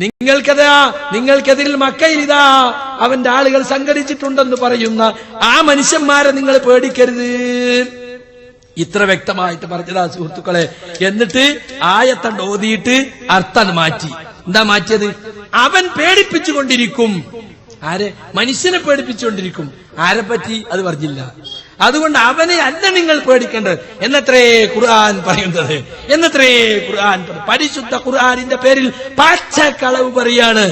നിങ്ങൾക്കെതിരിൽ മക്കയിൽ ഇതാ അവന്റെ ആളുകൾ സംഘടിച്ചിട്ടുണ്ടെന്ന് പറയുന്ന ആ മനുഷ്യന്മാരെ നിങ്ങൾ പേടിക്കരുത്. ഇത്ര വ്യക്തമായിട്ട് പറഞ്ഞതാ സുഹൃത്തുക്കളെ. എന്നിട്ട് ആയത്തണ്ട് ഓതിയിട്ട് അർത്ഥം മാറ്റി. എന്താ മാറ്റിയത്? അവൻ പേടിപ്പിച്ചുകൊണ്ടിരിക്കും. ആരെ? മനുഷ്യനെ പേടിപ്പിച്ചുകൊണ്ടിരിക്കും. ആരെ പറ്റി അത് പറഞ്ഞില്ല. അതുകൊണ്ട് അവനെ അല്ല നിങ്ങൾ പേടിക്കേണ്ടത് എന്നത്രേ ഖുർആൻ പറയുന്നത്. എന്നത്രേ ഖുർആൻ പരിശുദ്ധ ഖുർആനിന്റെ പേരിൽ പച്ചക്കളവ് പറയാണ്.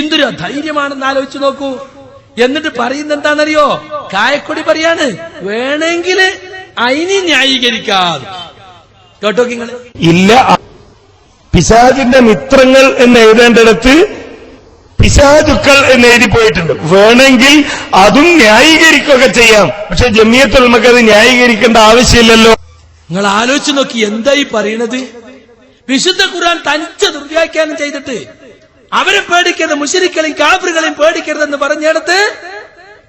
എന്തൊരു ധൈര്യമാണെന്ന് ആലോചിച്ചു നോക്കൂ. എന്നിട്ട് പറയുന്നത് എന്താണെന്നറിയോ? കായക്കൊടി പറയാണ്, വേണമെങ്കിൽ അതിനെ ന്യായീകരിക്കാം. കേട്ടോ നിങ്ങൾ? ഇല്ല, പിശാചിന്റെ മിത്രങ്ങൾ എന്ന് എഴുതേണ്ടിടത്ത് പിശാചുക്കൾ എന്ന് എഴുതിപ്പോയിട്ടുണ്ട്. വേണമെങ്കിൽ അതും ന്യായീകരിക്കുകയൊക്കെ ചെയ്യാം. പക്ഷെ ജമിയത്തുൽ ഉലമക്ക് അത് ന്യായീകരിക്കേണ്ട ആവശ്യമില്ലല്ലോ. നിങ്ങൾ ആലോചിച്ച് നോക്കി എന്തായി പറയണത്? വിശുദ്ധ ഖുർആൻ തനിച്ച ദുർവ്യാഖ്യാനം ചെയ്തിട്ട് അവരെ പേടിക്കരുത്, മുശ്രിക്കുകളെയും കാഫിറുകളെയും പേടിക്കരുതെന്ന് പറഞ്ഞെടുത്ത്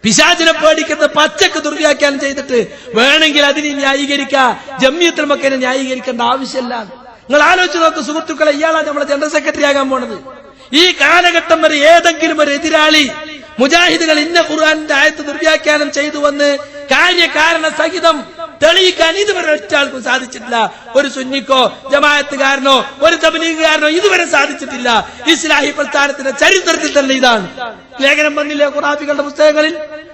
പിശാചിനെ പേടിക്കരുത് പച്ചക്ക് ദുർവ്യാഖ്യാനം ചെയ്തിട്ട് വേണമെങ്കിൽ അതിനെ ന്യായീകരിക്കാം. ജമിയത്തുൽ ഉലമക്കിനെ ന്യായീകരിക്കേണ്ട ആവശ്യമില്ല. നിങ്ങൾ ആലോചിച്ച് നോക്ക് സുഹൃത്തുക്കളെ, ഇയാളാണ് നമ്മളെ ജനറൽ സെക്രട്ടറി ആകാൻ പോണത്. ഈ കാലഘട്ടം വരെ ഏതെങ്കിലും ഒരു എതിരാളി മുജാഹിദുകൾ ഇന്ന ഖുർആനിന്റെ ആയത്ത് ദുർവ്യാഖ്യാനം ചെയ്തു വന്ന് കാര്യകാരണ സഹിതം തെളിയിക്കാൻ ഇതുവരെ ഒറ്റാൾക്കും സാധിച്ചിട്ടില്ല. ഒരു സുന്നിക്കോ ജമാഅത്തുകാരനോ ഒരു തബ്ലീഗുകാരനോ ഇതുവരെ സാധിച്ചിട്ടില്ല. ഇസ്ലാഹി പ്രസ്ഥാനത്തിന്റെ ചരിത്രത്തിൽ തന്നെ ഇതാണ്. ലേഖനം വന്നില്ലേ ഖുറാഫികളുടെ പുസ്തകങ്ങളിൽ?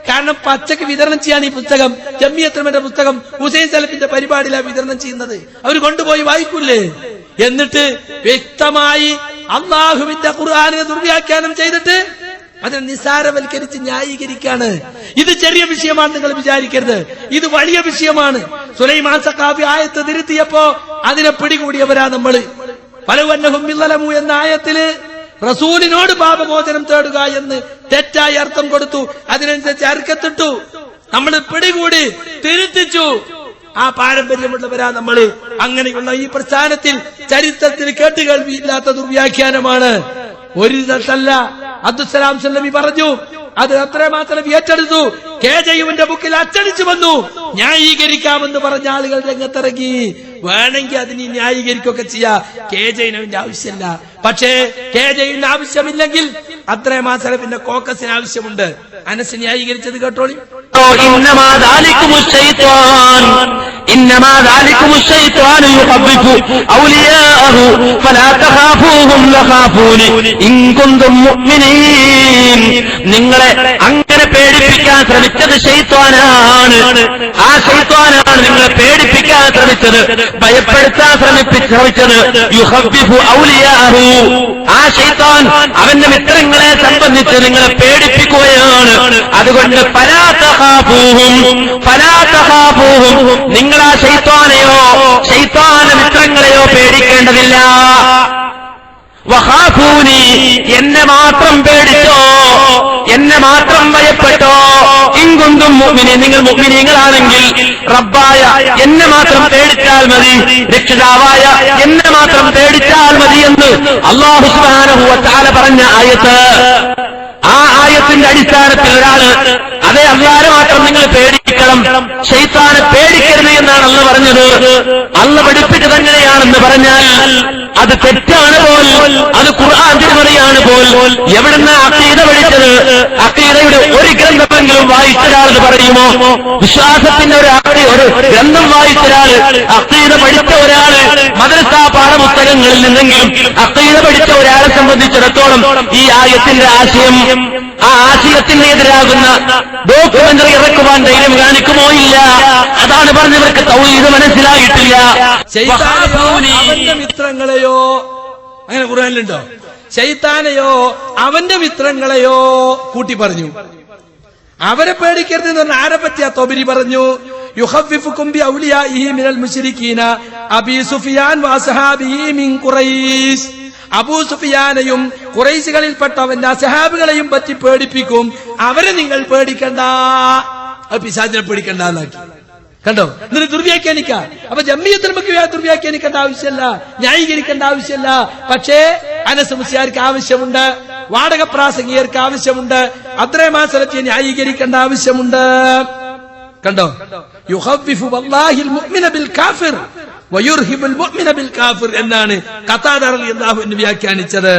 കാരണം പച്ചക്ക് വിതരണം ചെയ്യാൻ ഈ പുസ്തകം, ജമിയത്തുൽ പുസ്തകം ഹുസൈൻ സലഫിന്റെ പരിപാടിയിലാണ് വിതരണം ചെയ്യുന്നത്. അവർ കൊണ്ടുപോയി വായിക്കൂലേ? എന്നിട്ട് വ്യക്തമായി അള്ളാഹുവിന്റെ ഖുർആനിനെ ദുർവ്യാഖ്യാനം ചെയ്തിട്ട് അതിനെ നിസാരവൽക്കരിച്ച് ന്യായീകരിക്കാണ്. ഇത് ചെറിയ വിഷയമാണ് നിങ്ങൾ വിചാരിക്കരുത്, ഇത് വലിയ വിഷയമാണ്. സുലൈമാൻ സഖാഫി ആയത്ത് തിരുത്തിയപ്പോ അതിനെ പിടികൂടിയവരാ നമ്മള്. ഫലവന്നഹും ബിളലമു എന്ന ആയത്തില് റസൂലിനോട് പാപമോചനം തേടുക എന്ന് തെറ്റായി അർത്ഥം കൊടുത്തു. അതിനനുസരിച്ച് അർക്കത്തിട്ടു. നമ്മൾ പിടികൂടി തിരുത്തിച്ചു. ആ പാരമ്പര്യമുള്ളവരാ നമ്മള്. അങ്ങനെയുള്ള ഈ പ്രസ്ഥാനത്തിൽ ചരിത്രത്തിൽ കേട്ടുകേൾവിയില്ലാത്ത ദുർവ്യാഖ്യാനമാണ്. ഒരു തല്ല അബ്ദുസ്സലാം സല്ലമി പറഞ്ഞു, അത് അത്രമാത്രം ഏറ്റെടുത്തു. KJUവിന്റെ ബുക്കിൽ അച്ചടിച്ചു വന്നു. ന്യായീകരിക്കാമെന്ന് പറഞ്ഞ ആളുകൾ രംഗത്തിറങ്ങി. വേണമെങ്കിൽ അതിന് ന്യായീകരിക്കുകയൊക്കെ ചെയ്യാം. KJUവിന്റെ ആവശ്യമില്ല. പക്ഷേ KJUവിന്റെ ആവശ്യമില്ലെങ്കിൽ അത്രമാ സലഫിന്റെ കോക്കസിന് ആവശ്യമുണ്ട്. അനസ് ന്യായീകരിച്ചത് കേട്ടോളി. നിങ്ങളെ അങ്ങനെ പേടിപ്പിക്കാൻ ശ്രമിച്ചത് ശൈത്വാനാണ്. ആ ശൈത്വാനാണ് നിങ്ങളെ പേടിപ്പിക്കാൻ ശ്രമിച്ചത്, ഭയപ്പെടുത്താൻ ശ്രമിച്ചത്. യുഹബ്ബിഹു ഔലിയാഹു. ആ ശൈത്വാൻ അവന്റെ മിത്രങ്ങളെ സംബന്ധിച്ച് നിങ്ങളെ പേടിപ്പിക്കുകയാണ്. അതുകൊണ്ട് ഫലാ തഖാഫൂഹും, നിങ്ങൾ ആ ശൈത്വാനെയോ ശൈത്വാന്റെ മിത്രങ്ങളെയോ പേടിക്കേണ്ടതില്ല. വഖാഫൂനി, എന്നെ മാത്രം പേടിച്ചോ, എന്നെ മാത്രം ഭയപ്പെട്ടോ. ഇൻകുന്തും മുഅ്മിനീൻ, നിങ്ങൾ മുഅ്മിനീങ്ങളാണെങ്കിൽ റബ്ബായ എന്നെ മാത്രം പേടിച്ചാൽ മതി, രക്ഷിതാവായ എന്നെ മാത്രം പേടിച്ചാൽ മതി എന്ന് അല്ലാഹു സുബ്ഹാനഹു വ തആല പറഞ്ഞ ആയത്ത്. ആ ആയത്തിന്റെ അടിസ്ഥാനത്തിൽ ഒരാള് അതേ അല്ലാഹുവിനെ മാത്രം നിങ്ങൾ പേടിക്കണം, ശൈത്താനെ പേടിക്കരുത് എന്നാണ് അല്ലാഹു പറഞ്ഞത്. അല്ലാഹു പഠിപ്പിച്ചത് എങ്ങനെയാണെന്ന് പറഞ്ഞാൽ അത് തെറ്റാണ് പോൽ, അത് ഖുർആൻ തിരുമറിയാണ് പോൽ. എവിടുന്ന് അഖീദ പഠിച്ചത്? അഖീദയുടെ ഒരു ഗ്രന്ഥമെങ്കിലും വായിച്ചൊരാളെന്ന് പറയുമോ? വിശ്വാസത്തിന്റെ ഒരു ഗ്രന്ഥം വായിച്ചൊരാൾ, അഖീദ പഠിച്ച ഒരാള് മദ്രസ പാഠപുസ്തകങ്ങളിൽ നിന്നെങ്കിലും അഖീദ പഠിച്ച ഒരാളെ സംബന്ധിച്ചിടത്തോളം ഈ ആയത്തിന്റെ ആശയം, ആ ആശയത്തിന് എതിരാകുന്ന ഡോക്യുമെന്ററി ഇറക്കുവാൻ ധൈര്യം കാണിക്കുമോ? ഇല്ല. അതാണ് പറഞ്ഞവർക്ക് തൗഹീദ് മനസ്സിലായിട്ടില്ല. അവന്റെ മിത്രങ്ങളെയോ, അങ്ങനെ ഖുർആനിലുണ്ടോ? ശൈത്താനെയോ അവന്റെ മിത്രങ്ങളെയോ കൂട്ടി പറഞ്ഞു. അവരെ പേടിക്കരുത് എന്ന് പറഞ്ഞ ആരെ പറ്റിയാ? തൊബരി പറഞ്ഞു, യുഖവ്വിഫുകും ബി ഔലിയാഇഹി മിനൽ മുശ്രികീന അബീ സുഫിയാൻ വഅസ്ഹാബിഹി മിൻ ഖുറൈശ്. അബൂ സുഫിയാനെയും ഖുറൈശികളിൽപ്പെട്ട അവന്റെ അസ്ഹാബുകളെയും പറ്റി പേടിപ്പിക്കും. അവരെ നിങ്ങൾ പേടിക്കണ്ട, അത് പിശാചിനെ പേടിക്കണ്ട എന്നാക്കി. കണ്ടോ? എന്നിട്ട് ദുർവ്യാഖ്യാനിക്കാം. അപ്പൊ ജമിയത്തുൽ ഉലമക്ക് ദുർവ്യാഖ്യാനിക്കേണ്ട ആവശ്യമില്ല, ന്യായീകരിക്കേണ്ട ആവശ്യമില്ല. പക്ഷേ അനസ് മുസ്ലിയാർക്ക് ആവശ്യമുണ്ട്, വാടക പ്രാസംഗികർക്ക് ആവശ്യമുണ്ട്, അബ്ദുറഹ്മാൻ സലഫിയെ ന്യായീകരിക്കേണ്ട ആവശ്യമുണ്ട്. കണ്ടോ? യുഖവ്വിഫു വല്ലാഹിൽ മുഅ്മിന ബിൽ കാഫിർ വയുർഹിബുൽ മുഅ്മിന ബിൽ കാഫിർ എന്നാണ് ഖതാദ റളിയല്ലാഹു അൻഹു വ്യാഖ്യാനിച്ചത്.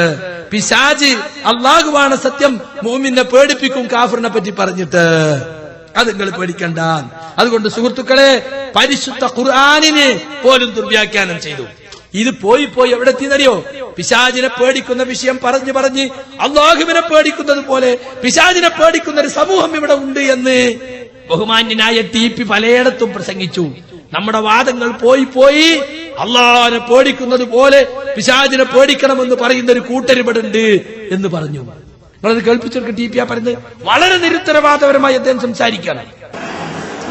പിശാച് അള്ളാഹുവാണ് സത്യം, മുഅ്മിനെ പേടിപ്പിക്കും കാഫിറിനെ പറ്റി പറഞ്ഞിട്ട്. അത് നിങ്ങൾ പേടിക്കണ്ട. അതുകൊണ്ട് സുഹൃത്തുക്കളെ, പരിശുദ്ധ ഖുർആനിനെ പോലും ദുർവ്യാഖ്യാനം ചെയ്തു. ഇത് പോയി എവിടെ എത്തിയെന്നറിയോ? പിശാചിനെ പേടിക്കുന്ന വിഷയം പറഞ്ഞ് അള്ളാഹുവിനെ പേടിക്കുന്നത് പോലെ പിശാചിനെ പേടിക്കുന്ന ഒരു സമൂഹം ഇവിടെ ഉണ്ട് എന്ന് ബഹുമാന്യനായ TP പലയിടത്തും പ്രസംഗിച്ചു. നമ്മുടെ വാദങ്ങൾ പോയി അള്ളാഹിനെ പേടിക്കുന്നത് പോലെ പിശാചിനെ പേടിക്കണമെന്ന് പറയുന്ന ഒരു കൂട്ടരിപടുണ്ട് എന്ന് പറഞ്ഞു. നിങ്ങളത് കേൾപ്പിച്ചവർക്ക് TP പറയുന്നത് വളരെ നിരുത്തരവാദപരമായി അദ്ദേഹം സംസാരിക്കുകയാണ്.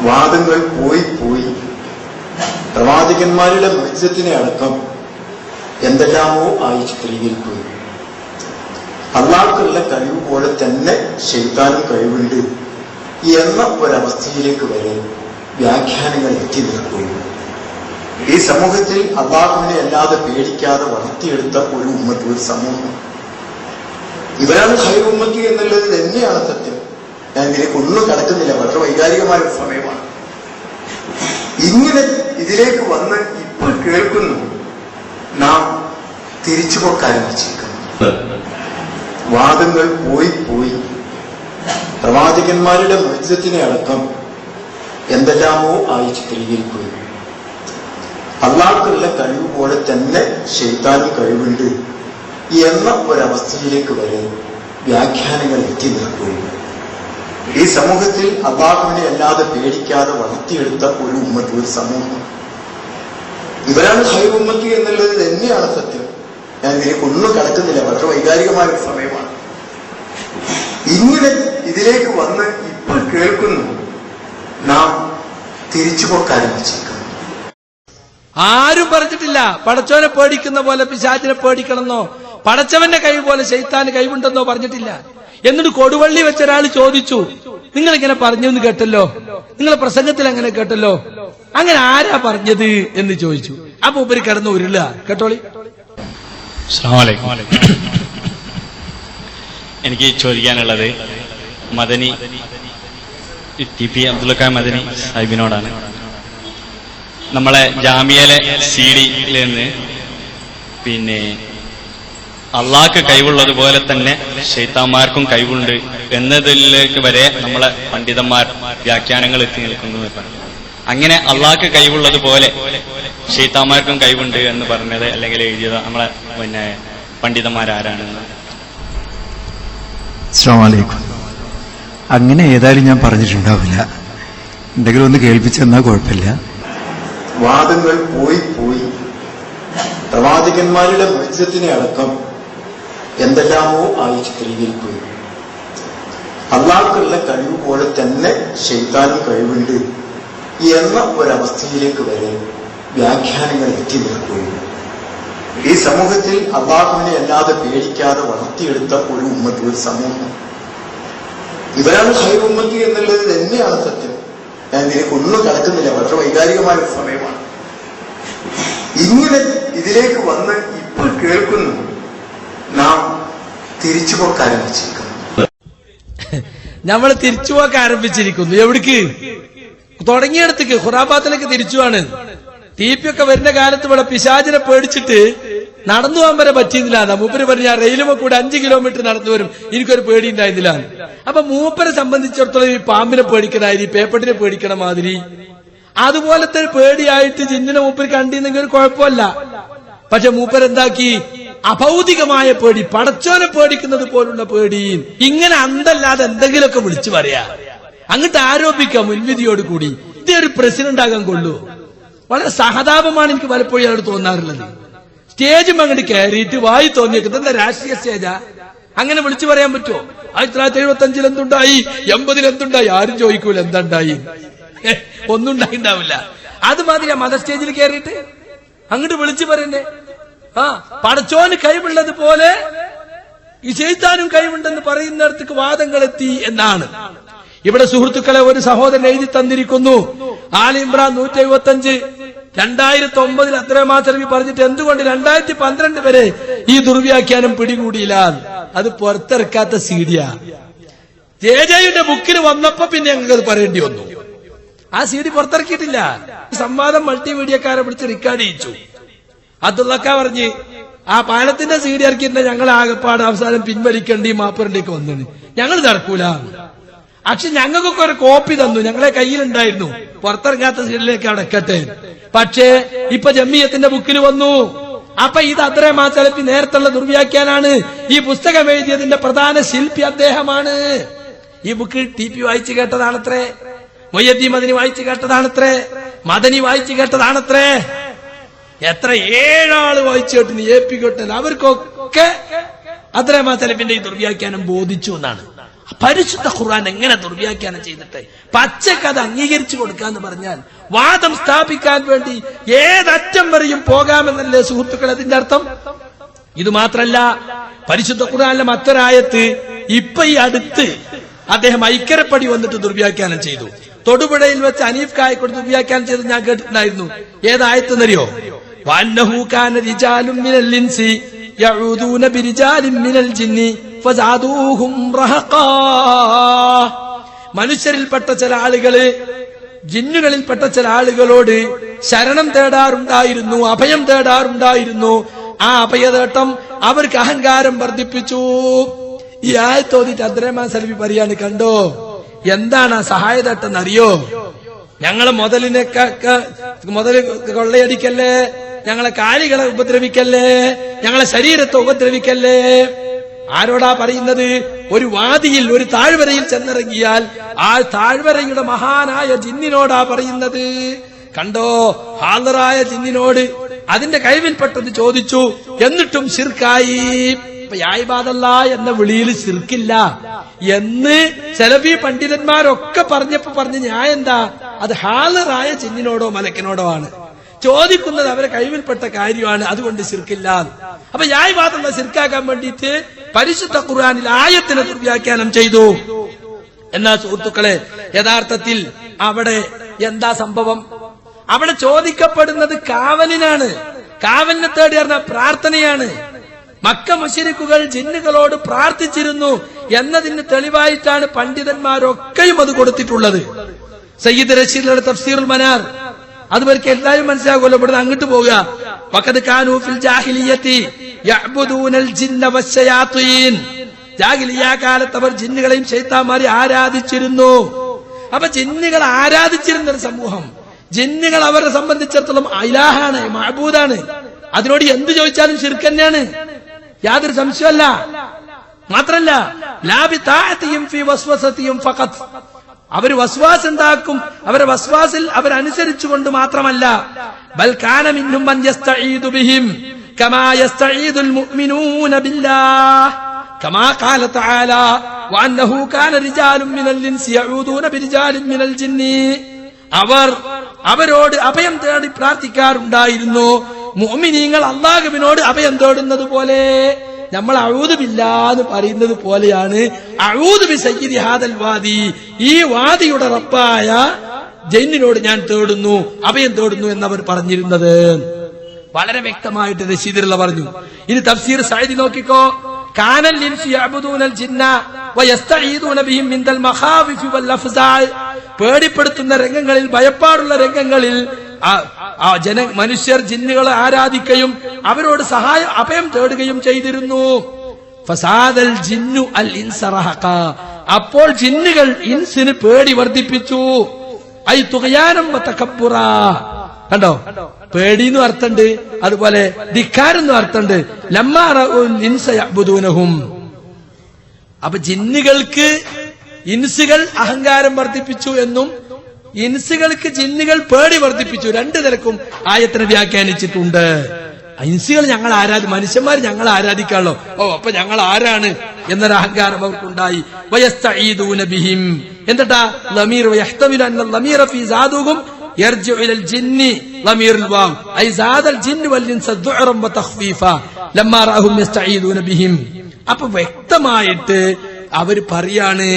വാദങ്ങൾ പോയി പ്രവാചകന്മാരുടെ മുഅ്ജിസത്തിനെ അടക്കം എന്തെല്ലാമോ ആയി ചിത്രീകരിക്കുക. അള്ളാഹ്ക്കുള്ള കഴിവ് പോലെ തന്നെ ശൈത്താനും കഴിവുണ്ട് എന്ന ഒരവസ്ഥയിലേക്ക് വരെ വ്യാഖ്യാനങ്ങൾ എത്തി നിൽക്കുകയും ഈ സമൂഹത്തിൽ അള്ളാഹുവിനെ അല്ലാതെ പേടിക്കാതെ വളർത്തിയെടുത്ത ഒരു ഉമ്മത്ത്, ഒരു സമൂഹം, ഇവരാണ് ഖൈർ ഉമ്മത്ത് എന്നുള്ളത് തന്നെയാണ് സത്യം. ഞാൻ ഇതിലേക്ക് ഒന്നും കടക്കുന്നില്ല, വളരെ വൈകാരികമായ ഒരു സമയമാണ്. ഇങ്ങനെ ഇതിലേക്ക് വന്ന് ഇപ്പോൾ കേൾക്കുന്നു, നാം തിരിച്ചു പോക്കാൻ ആരംഭിച്ചിരിക്കുന്നു. വാദങ്ങൾ പോയി പ്രവാചകന്മാരുടെ മുഅ്ജിസത്തിനെ അടക്കം എന്തെല്ലാമോ ആയി ചിത്രീകരിക്കുക. അള്ളാഹ്ക്കുള്ള കഴിവ് പോലെ തന്നെ ശൈത്താനും കഴിവുണ്ട് എന്ന ഒരവസ്ഥയിലേക്ക് വരെ വ്യാഖ്യാനങ്ങൾ എത്തി നിൽക്കുകയും ഈ സമൂഹത്തിൽ അള്ളാഹുവിനെ അല്ലാതെ പേടിക്കാതെ വളർത്തിയെടുത്ത ഒരു ഉമ്മത്ത്, ഒരു സമൂഹം, ഇവരാണ് ഖൈർ ഉമ്മത്ത് എന്നുള്ളത് തന്നെയാണ് സത്യം. ഞാൻ ഇതിലേക്ക് ഒന്നും കടക്കുന്നില്ല, വളരെ വൈകാരികമായ ഒരു സമയമാണ്. ഇങ്ങനെ ഇതിലേക്ക് വന്ന് ഇപ്പോൾ കേൾക്കുന്നു, നാം തിരിച്ചു പോക്കാൻ ആരംഭിച്ചിരിക്കുന്നു. ആരും പറഞ്ഞിട്ടില്ല പടച്ചവനെ പേടിക്കുന്ന പോലെ പിശാചിനെ പേടിക്കണമെന്നോ പടച്ചവന്റെ കഴിവ് പോലെ ശൈത്താന് കഴിവുണ്ടെന്നോ പറഞ്ഞിട്ടില്ല. എന്നിട്ട് കൊടുവള്ളി വെച്ച ഒരാൾ ചോദിച്ചു, നിങ്ങൾ ഇങ്ങനെ പറഞ്ഞു എന്ന് കേട്ടല്ലോ, നിങ്ങളെ പ്രസംഗത്തിൽ അങ്ങനെ കേട്ടല്ലോ, അങ്ങനെ ആരാ പറഞ്ഞത് എന്ന് ചോദിച്ചു. അപ്പൊ ഉപരി കിടന്ന് ഉരുള. കേട്ടോളി. അസ്സലാമു അലൈക്കും. എനിക്ക് ചോദിക്കാനുള്ളത് മദനി TP അബ്ദുൽ മദനി സാഹിബിനോടാണ്. നമ്മളെ ജാമിയയിലെ CD-യിൽ നിന്ന് പിന്നെ അള്ളാഹ്ക്ക് കഴിവുള്ളതുപോലെ തന്നെ ശൈത്താന്മാർക്കും കഴിവുണ്ട് എന്നതിലേക്ക് വരെ നമ്മളെ പണ്ഡിതന്മാർ വ്യാഖ്യാനങ്ങൾ എത്തി നിൽക്കുന്നു. അങ്ങനെ അള്ളാഹ്ക്ക് കഴിവുള്ളതുപോലെ ശൈത്താന്മാർക്കും കഴിവുണ്ട് എന്ന് പറഞ്ഞത് അല്ലെങ്കിൽ എഴുതിയത് നമ്മളെ പിന്നെ പണ്ഡിതന്മാരാരാണെന്ന്? അസ്സലാമു അലൈക്കും. അങ്ങനെ ഏതായാലും ഞാൻ പറഞ്ഞിട്ടുണ്ടാവില്ല. എന്തെങ്കിലും ഒന്ന് കേൾപ്പിച്ചെന്നാൽ കുഴപ്പമില്ല. വാദങ്ങൾ പോയി പ്രവാചകന്മാരുടെ മുഅ്ജിസത്തിനെ അടക്കം എന്തെല്ലാമോ ആയി ചിത്രീകരിക്കുക. അള്ളാഹ്ക്കുള്ള കഴിവ് പോലെ തന്നെ ശൈത്താനും കഴിവുണ്ട് എന്ന ഒരവസ്ഥയിലേക്ക് വരെ വ്യാഖ്യാനങ്ങൾ എത്തി നിൽക്കുകയും ഈ സമൂഹത്തിൽ അള്ളാഹുവിനെ അല്ലാതെ പേടിക്കാതെ വളർത്തിയെടുത്ത ഒരു ഉമ്മത്ത്, ഒരു സമൂഹം, ഇവരാണ് ഖൈർ ഉമ്മത്ത് എന്നുള്ളത് തന്നെയാണ് സത്യം. ഞാൻ ഇതിലേക്ക് ഒന്നും കടക്കുന്നില്ല, വളരെ വൈകാരികമായ ഒരു സമയമാണ്. ഇങ്ങനെ ഇതിലേക്ക് വന്ന് ഇപ്പോൾ കേൾക്കുന്നു, നാം തിരിച്ചു പോക്കാൻ ആരംഭിച്ചിരിക്കുന്നു. നമ്മൾ തിരിച്ചുപോക്കാൻ ആരംഭിച്ചിരിക്കുന്നു. എവിടേക്ക്? തുടങ്ങിയെടുത്തേക്ക് ഖുറാബാത്തിലേക്ക് തിരിച്ചുവാണ്. TP ഒക്കെ വരുന്ന കാലത്ത് ഇവിടെ പിശാചിനെ പേടിച്ചിട്ട് നടന്നു പോകാൻ വരെ പറ്റിയിരുന്നില്ല. മൂപ്പര് പറഞ്ഞ റെയിലുമേ കൂടെ 5 കിലോമീറ്റർ നടന്നു വരും, എനിക്കൊരു പേടി ഉണ്ടായിരുന്നില്ല. അപ്പൊ മൂപ്പരെ സംബന്ധിച്ചിടത്തോളം ഈ പാമ്പിനെ പേടിക്കണമാതിരി, പേപ്പട്ടിനെ പേടിക്കണ മാതിരി അതുപോലത്തെ പേടിയായിട്ട് ജിന്നിനെ മൂപ്പര് കണ്ടിരുന്നെങ്കിൽ ഒരു കുഴപ്പമില്ല. പക്ഷെ മൂപ്പരെന്താക്കി? അഭൗതികമായ പേടി, പടച്ചോനെ പേടിക്കുന്നത് പോലുള്ള പേടി. ഇങ്ങനെ അന്തല്ലാതെ എന്തെങ്കിലുമൊക്കെ വിളിച്ചു പറയാ, അങ്ങോട്ട് ആരോപിക്കാം മുൻവിധിയോട് കൂടി. ഇതേ ഒരു പ്രസിഡന്റ് ആകാൻ കൊള്ളൂ. വളരെ സഹതാപമാണ് എനിക്ക് പലപ്പോഴും അവരോട് തോന്നാറുള്ളത്. സ്റ്റേജും അങ്ങോട്ട് കയറിയിട്ട് വായി തോന്നിയേക്കുന്നത് എന്താ രാഷ്ട്രീയ സ്റ്റേജാ? അങ്ങനെ വിളിച്ചു പറയാൻ പറ്റുമോ? 1975 എന്തുണ്ടായി, 80 എന്തുണ്ടായി? ആരും ചോദിക്കൂല എന്താണ്ടായി, ഒന്നും ഉണ്ടായിണ്ടാവില്ല. അതുമാതിരി മത സ്റ്റേജിൽ കയറിയിട്ട് അങ്ങോട്ട് വിളിച്ചു പറയണ്ടേ? പടച്ചോന് കഴിവുള്ളത് പോലെ ഈ ശൈത്താനും കഴിവുണ്ടെന്ന് പറയുന്നിടത്തേക്ക് വാദങ്ങൾ എത്തി എന്നാണ്. ഇവിടെ സുഹൃത്തുക്കളെ ഒരു സഹോദരൻ എഴുതി തന്നിരിക്കുന്നു. ആൽ ഇമ്രാൻ 175 2009 അത്രയും മാത്രമേ പറഞ്ഞിട്ട് എന്തുകൊണ്ട് 2012 വരെ ഈ ദുർവ്യാഖ്യാനം പിടികൂടിയില്ല? അത് പുറത്തിറക്കാത്ത CD-യാ. JJ-യുടെ ബുക്കിൽ വന്നപ്പോ പിന്നെ ഞങ്ങൾക്ക് പറയേണ്ടി വന്നു. ആ CD പുറത്തിറക്കിയിട്ടില്ല. സംവാദം മൾട്ടിമീഡിയക്കാരെ പിടിച്ച് റെക്കോർഡ് ചെയ്യിച്ചു. അബ്ദുള്ളക്ക പറഞ്ഞ് ആ പാലത്തിന്റെ സീഡി ഇറക്കിയിട്ട് ഞങ്ങൾ ആകെപ്പാട് അവസാനം പിൻവലിക്കേണ്ടി മാപ്പറിലേക്ക് വന്നിന്. ഞങ്ങൾ നടക്കൂല. പക്ഷെ ഞങ്ങൾക്കൊക്കെ ഒരു കോപ്പി തന്നു, ഞങ്ങളെ കയ്യിലുണ്ടായിരുന്നു. പുറത്തിറങ്ങാത്ത സീഡിലേക്ക് അടക്കട്ടെ. പക്ഷേ ഇപ്പൊ ജമിയത്തിന്റെ ബുക്കിൽ വന്നു. അപ്പൊ ഇത് അദ്രഹ്മാൻ സലഫി നേരത്തുള്ള ദുർവ്യാഖ്യാനാണ്. ഈ പുസ്തകം എഴുതിയതിന്റെ പ്രധാന ശില്പി അദ്ദേഹമാണ്. ഈ ബുക്ക് TP വായിച്ചു കേട്ടതാണത്രേ, മൊയ്യദ്ദീൻ മദനി വായിച്ചു കേട്ടതാണത്രേ, മദനി വായിച്ചു കേട്ടതാണത്രേ. എത്ര 7 ആള് വായിച്ചു കേട്ടിന്, AP കേട്ടത്. അവർക്കൊക്കെ അദ്രഹ്മാൻ സലഫിന്റെ ഈ ദുർവ്യാഖ്യാനം ബോധിച്ചു എന്നാണ്. പരിശുദ്ധ ഖുർആൻ എങ്ങനെ ദുർവ്യാഖ്യാനം ചെയ്തിട്ട് പച്ചക്ക് അത് അംഗീകരിച്ചു കൊടുക്കാന്ന് പറഞ്ഞാൽ വാദം സ്ഥാപിക്കാൻ വേണ്ടി ഏതറ്റം വരെയും പോകാമെന്നല്ലേ സുഹൃത്തുക്കൾ അതിന്റെ അർത്ഥം? ഇത് മാത്രല്ല, പരിശുദ്ധ ഖുർആനിലെ മറ്റൊരായത്ത് ഇപ്പൊ ഈ അടുത്ത് അദ്ദേഹം ഐക്കരപ്പടി വന്നിട്ട് ദുർവ്യാഖ്യാനം ചെയ്തു. തൊടുപുഴയിൽ വെച്ച് അനീഫ് കായക്കോട് ദുർവ്യാഖ്യാനം ചെയ്ത് ഞാൻ കേട്ടിട്ടുണ്ടായിരുന്നു. ഏതായത്തെന്നറിയോ? വന്നഹു കാന റിജാലുൻ മിനൽ ഇൻസി യഊദൂന ബിരിജാലിൻ മിനൽ ജിന്നി ഫസാദൂഹും റഹഖാ. മനുഷ്യരിൽപ്പെട്ട ചില ആളുകള് ജിന്നുകളിൽപ്പെട്ട ചില ആളുകളോട് ശരണം തേടാറുണ്ടായിരുന്നു, അഭയം തേടാറുണ്ടായിരുന്നു. ആ അഭയതേട്ടം അവർക്ക് അഹങ്കാരം വർദ്ധിപ്പിച്ചു. ഈ ആയത്തോതിട്ട് അദ്രഹ്മാൻ സലഫി പറയാണ്, കണ്ടോ എന്താണ് ആ സഹായതേട്ടം അറിയോ? ഞങ്ങളെ മുതൽ കൊള്ളയടിക്കല്ലേ, ഞങ്ങളെ കാലികളെ ഉപദ്രവിക്കല്ലേ, ഞങ്ങളെ ശരീരത്തെ ഉപദ്രവിക്കല്ലേ. ആരോടാ പറയുന്നത്? ഒരു വാദിയിൽ, ഒരു താഴ്വരയിൽ ചെന്നിറങ്ങിയാൽ ആ താഴ്വരയുടെ മഹാനായ ജിന്നിനോടാ പറയുന്നത്. കണ്ടോ, ഹാദറായ ജിന്നിനോട് അതിന്റെ കഴിവിൽപ്പെട്ടത് ചോദിച്ചു, എന്നിട്ടും ശിർക്കായി. യായിബാദല്ല എന്ന വിളിയിൽ ശിർക്കില്ല എന്ന് സലഫി പണ്ഡിതന്മാരൊക്കെ പറഞ്ഞ ഞാൻ എന്താ, അത് ഹാദറായ ജിന്നിനോടോ മലക്കിനോടോ ആണ് ചോദിക്കുന്നത്. അവരെ കഴിവിൽപ്പെട്ട കാര്യമാണ്, അതുകൊണ്ട് ശിർക്കില്ല. അപ്പൊ യായിബാദല്ല ശിർക്കാക്കാൻ വേണ്ടിയിട്ട് പരിശുദ്ധ ഖുർആനിൽ ആയത്തിനെ ദുർവ്യാഖ്യാനം ചെയ്തു. എന്നാൽ സുഹൃത്തുക്കളെ, യഥാർത്ഥത്തിൽ അവിടെ എന്താ സംഭവം? അവിടെ ചോദിക്കപ്പെടുന്നത് കാവലിനാണ്. കാവലിനെ തേടി പറഞ്ഞ പ്രാർത്ഥനയാണ്. മക്ക മുശ്രിക്കുകൾ ജിന്നുകളോട് പ്രാർത്ഥിച്ചിരുന്നു എന്നതിന് തെളിവായിട്ടാണ് പണ്ഡിതന്മാരൊക്കെയും അത് കൊടുത്തിട്ടുള്ളത്. സയ്യിദ് റഷീദുൽ തഫ്സീറുൽ മനാർ, അതുവർക്ക് എല്ലാവരും മനസ്സിലാകുമല്ലോ. ഇവിടുന്ന് അങ്ങോട്ട് പോവുക. വഖദ് കാനൂ ഫിൽ ജാഹിലിയ്യത്തി യഅ്ബുദൂനൽ ജിന്ന വശയാത്തീൻ. ജാഹിലിയ്യ കാലത്ത് അവർ ജിന്നുകളെയും ശൈത്താന്മാരെ ആരാധിച്ചിരുന്നു. അപ്പൊ ജിന്നുകൾ ആരാധിച്ചിരുന്ന ഒരു സമൂഹം, ജിന്നുകൾ അവരെ സംബന്ധിച്ചിടത്തോളം ഇലാഹാണ്, മഅബൂദാണ്. അതിനോട് എന്ത് ചോദിച്ചാലും ശിർക്ക് തന്നെയാണ്, യാതൊരു സംശയമല്ല. മാത്രല്ല ലാബി താഅതിയും ഫീ വസ്വസതിയും ഫഖത്ത്, അവർ വസ്വാസ് ഉണ്ടാക്കും, അവരെ വസ്വാസിൽ അവരനുസരിച്ചുകൊണ്ട് മാത്രമല്ല. ബൽ കാന മിൻഹും മൻ യസ്തഈദു ബിഹിം കമാ യസ്തഈദുൽ മുഅ്മിനൂന ബില്ലാഹ് കമാ ഖാല തആല വഅന്നഹു കാന റിജാലുൻ മിനൽ ഇൻസി യഊദൂന ബിരിജാലിൻ മിനൽ ജിന്നി. അവരോട് അഭയം തേടി പ്രാർത്ഥിക്കാറുണ്ടായിരുന്നു. മുഅ്മിനീങ്ങൾ അല്ലാഹുവിനോട് അഭയം തേടുന്നത് പോലെ, നമ്മൾ അഊദു ബില്ലാന്ന് പറയുന്നത് പോലെയാണ് അഊദു ബി സയ്യിദി ഹാദൽ വാദി, ഈ വാദിയുടെ റബ്ബായ ജിന്നിനോട് ഞാൻ തേടുന്നു, അഭയം തേടുന്നു എന്നവർ പറഞ്ഞിരുന്നത്. വളരെ വ്യക്തമായിട്ട് റഷീദുള്ള പറഞ്ഞു. ഇനി തഫ്സീർ സഈദി നോക്കിക്കോ. കാനൽ ഇൻസു യഅ്ബുദൂനൽ ജിന്ന വയസ്തഈദൂന ബിഹിം മിനൽ മഖാവിഫി വൽ അഫ്സാൽ. പേടിപ്പെടുത്തുന്ന രംഗങ്ങളിൽ, ഭയപ്പാടുള്ള രംഗങ്ങളിൽ മനുഷ്യർ ജിന്നുകളെ ആരാധിക്കുകയും അവരോട് സഹായം അഭയം തേടുകയും ചെയ്തിരുന്നു. ഫസാദൽ ജിന്നു അൽ ഇൻസ റഹഖ. അപ്പോൾ ജിന്നുകൾ ഇൻസിന് പേടി വർദ്ധിപ്പിച്ചു. ഐ തുഗ്യാനം വ തകബ്ബുറ. കണ്ടോ, പേടിയെന്നും അർത്ഥമുണ്ട്, അതുപോലെ ധിക്കാരെന്നും അർത്ഥമുണ്ട്. ലമ്മാ റഅൂൽ ഇൻസ യഅ്ബുദൂനഹും. അപ്പൊ ജിന്നുകൾക്ക് ഇൻസുകൾ അഹങ്കാരം വർദ്ധിപ്പിച്ചു എന്നും ഇൻസുകൾക്ക് ജിന്നുകൾ പേടി വർദ്ധിപ്പിച്ചു, രണ്ടു നിലക്കും ആയത്തിനെ വ്യാഖ്യാനിച്ചിട്ടുണ്ട്. ഇൻസുകൾ ഞങ്ങൾ മനുഷ്യന്മാർ ഞങ്ങൾ ആരാധിക്കാണല്ലോ, അപ്പൊ ഞങ്ങൾ ആരാണ് എന്നൊരു അഹങ്കാരം അവർക്കുണ്ടായി. വയസ്തഈദൂന ബിഹിം. എന്നിട്ടാ ലമീർ വയഹ്തമിലു അന്ന ലമീറ ഫീ സാദുഹും യർജിഉ ഇലൽ ജിന്നി ലമീറുൽ വാവ് ഐ സാദൽ ജിന്നു വൽ ഇൻസ ദുഅറൻ വ തഖ്ഫീഫ ലമ്മാ റഅഹും യസ്തഈദൂന ബിഹിം. അപ്പൊ വ്യക്തമായിട്ട് അവർ പറയാണ്,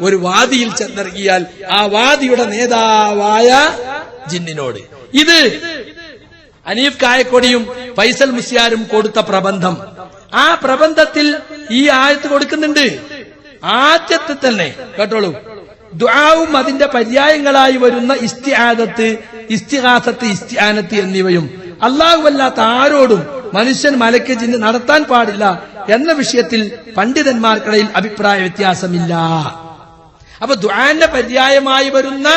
ഒരു വാദിയിൽ ചെന്നിറങ്ങിയാൽ ആ വാദിയുടെ നേതാവായ ജിന്നിനോട്. ഇത് അനീഫ് കായക്കൊടിയും ഫൈസൽ മുസ്യാരും കൊടുത്ത പ്രബന്ധം. ആ പ്രബന്ധത്തിൽ ഈ ആയത്ത് കൊടുക്കുന്നുണ്ട്. ആദ്യത്തെ തന്നെ കേട്ടോളൂ. ദുആവും അതിന്റെ പര്യായങ്ങളായി വരുന്ന ഇസ്തിആദത്ത്, ഇസ്തിഗാസത്ത്, ഇസ്തിആനത്ത് എന്നിവയും അല്ലാഹു അല്ലാത്ത ആരോടും മനുഷ്യൻ മലക്ക് ജിന്ന് നടത്താൻ പാടില്ല എന്ന വിഷയത്തിൽ പണ്ഡിതന്മാർക്കിടയിൽ അഭിപ്രായ വ്യത്യാസമില്ല. അപ്പൊ ദുആന്റെ പര്യായമായി വരുന്ന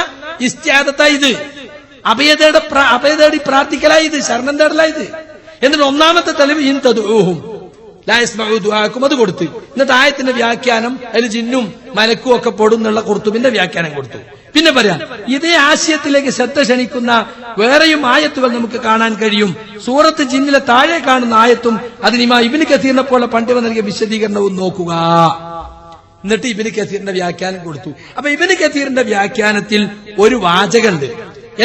ഇസ്തിആദത്താ ഇത്. അഭയതേടി പ്രാർത്ഥിക്കലായി ഇത്, ശരണം തേടലായത്. എന്നിട്ട് ഒന്നാമത്തെ തെളിവ് ഇൻ തദ്ഊഹും ലാ യസ്മഉ ദുആക്കും അത് കൊടുത്തു. എന്നിട്ട് ആയത്തിന്റെ വ്യാഖ്യാനം അതിൽ ജിന്നും മലക്കും ഒക്കെ പെടുന്നുള്ള ഖുർത്തുബിന്റെ വ്യാഖ്യാനം കൊടുത്തു. പിന്നെ പറയാം, ഇതേ ആശയത്തിലേക്ക് ശ്രദ്ധ ക്ഷണിക്കുന്ന വേറെയും ആയത്തുകൾ നമുക്ക് കാണാൻ കഴിയും. സൂറത്ത് ജിന്നിലെ താഴെ കാണുന്ന ആയത്തും അതിന് ഇബ്നു കസീറിനെ പോലെ പണ്ഡിതർ നൽകിയ വിശദീകരണവും നോക്കുക. എന്നിട്ട് ഇബ്നു കസീറിന്റെ വ്യാഖ്യാനം കൊടുത്തു. അപ്പൊ ഇബ്നു കസീറിന്റെ വ്യാഖ്യാനത്തിൽ ഒരു വാചകമുണ്ട്.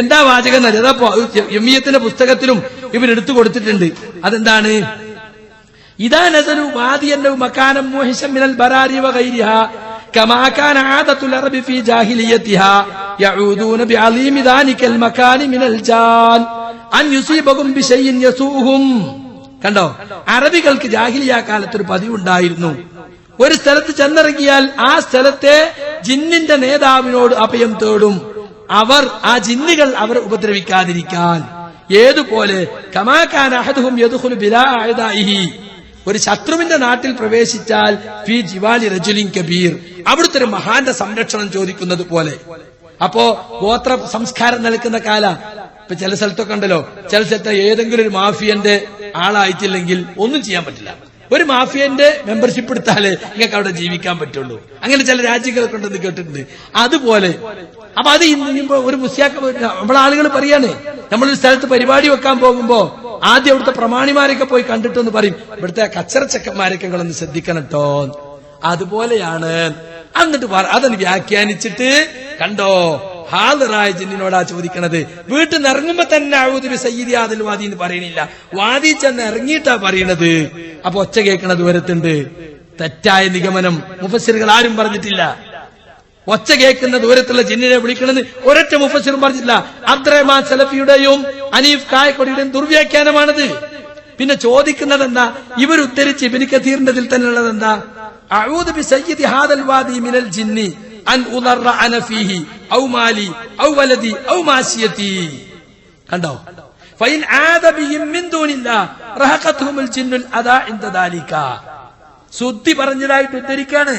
എന്താ വാചകം എന്നറിയാം? അതപ്പോ യമിയത്തിന്റെ പുസ്തകത്തിലും ഇവർ എടുത്തു കൊടുത്തിട്ടുണ്ട്. അതെന്താണ്? ഇദാ നസലു വാദിയൻ മകാനം മുഹിശം മിനൽ ബറാരി വഗൈരിഹാ കമാ കാന ആദത്തുൽ അറബി ഫീ ജാഹിലിയതിഹാ യഊദൂന ബിഅലീമി ദാലികൽ മകാനി മിനൽ ജാൻ അൻ യുസീബഹും ബിശൈഇൻ യസൂഹും. കണ്ടോ, അറബികൾക്ക് ജാഹിലിയ കാലത്ത് ഒരു പതിവുണ്ടായിരുന്നു. ഒരു സ്ഥലത്ത് ചെന്നിറങ്ങിയാൽ ആ സ്ഥലത്തെ ജിന്നിന്റെ നേതാവിനോട് അഭയം തേടും. അവർ ആ ജിന്നുകൾ അവരെ ഉപദ്രവിക്കാതിരിക്കാൻ. ഏതുപോലെ കമാ കാന അഹദുഹും യദ്ഖുലു ബിലാ അഅദാഇഹി, ഒരു ശത്രുവിന്റെ നാട്ടിൽ പ്രവേശിച്ചാൽ ഫീ ജിവാലി റജുലിൻ കബീർ, അവിടുത്തെ ഒരു മഹാന്റെ സംരക്ഷണം ചോദിക്കുന്നത് പോലെ. അപ്പോ ഗോത്ര സംസ്കാരം നിൽക്കുന്ന കാല. ഇപ്പൊ ചില സ്ഥലത്തൊക്കെ ഉണ്ടല്ലോ, ചില സ്ഥലത്ത് ഏതെങ്കിലും ഒരു മാഫിയന്റെ ആളായിട്ടില്ലെങ്കിൽ ഒന്നും ചെയ്യാൻ പറ്റില്ല. ഒരു മാഫിയന്റെ മെമ്പർഷിപ്പ് എടുത്താലേ നിങ്ങൾക്ക് അവിടെ ജീവിക്കാൻ പറ്റുള്ളൂ. അങ്ങനെ ചില രാജ്യങ്ങളൊക്കെ ഉണ്ടെന്ന് കേട്ടിട്ടുണ്ട്. അതുപോലെ അപ്പൊ അത് ഒരു മുസ്ലിയാക്ക നമ്മളെ ആളുകൾ പറയാണ്, നമ്മളൊരു സ്ഥലത്ത് പരിപാടി വെക്കാൻ പോകുമ്പോ ആദ്യം അവിടുത്തെ പ്രമാണിമാരൊക്കെ പോയി കണ്ടിട്ടെന്ന് പറയും, ഇവിടുത്തെ കച്ചറച്ചക്കന്മാരൊക്കെ നിങ്ങളൊന്ന് ശ്രദ്ധിക്കണം കേട്ടോ. അതുപോലെയാണ്. എന്നിട്ട് അതൊന്ന് വ്യാഖ്യാനിച്ചിട്ട് കണ്ടോ, ഹാദിറായ ജിന്നിനോടാ ചോദിക്കണത്. വീട്ടിൽ നിന്ന് ഇറങ്ങുമ്പോ തന്നെ അഊദു ബിസയ്യിദി ഹാദിൽ വാദി എന്ന് പറയണില്ല, വാദി ചെന്ന് ഇറങ്ങിയിട്ടാ പറയണത്. അപ്പൊ ഒച്ച കേൾക്കണത് വരത്തുണ്ട്. തെറ്റായ നിഗമനം മുഫസ്സിറുകൾ ആരും പറഞ്ഞിട്ടില്ല. ഒച്ച കേൾക്കുന്ന ദൂരത്തുള്ള ജിന്നിനെ വിളിക്കണമെന്ന് ഒരൊറ്റ മുഫസ്സിറും പറഞ്ഞിട്ടില്ല. അബ്ദുറഹ്മാൻ സലഫിയുടെയും അനീഫ് കായക്കൊടിയുടെയും ദുർവ്യാഖ്യാനമാണത്. പിന്നെ ചോദിക്കുന്നത് എന്താ? ഇവരുദ്ധരിച്ച് ഇബ്നു കസീറിന്റെ തന്നെ ഉള്ളത് എന്താ? അഊദു ബിസയ്യിദി ഹാദൽ വാദി മിനൽ ജിന്നി അൻ ഉദറ അന ഫീഹി ഔ മാലി ഔ വലദി ഔ മാസിയതി. കണ്ടോ, ഫൈൻ ആദ ബിഹിം മിൻ ദൂനില്ലാ റഹഖതുഹുൽ ജിന്നുൽ അദാ ഇൻദ ദാലിക. ശുദ്ധി പറഞ്ഞതായിട്ട് ഉദ്ധരിക്കാണ്.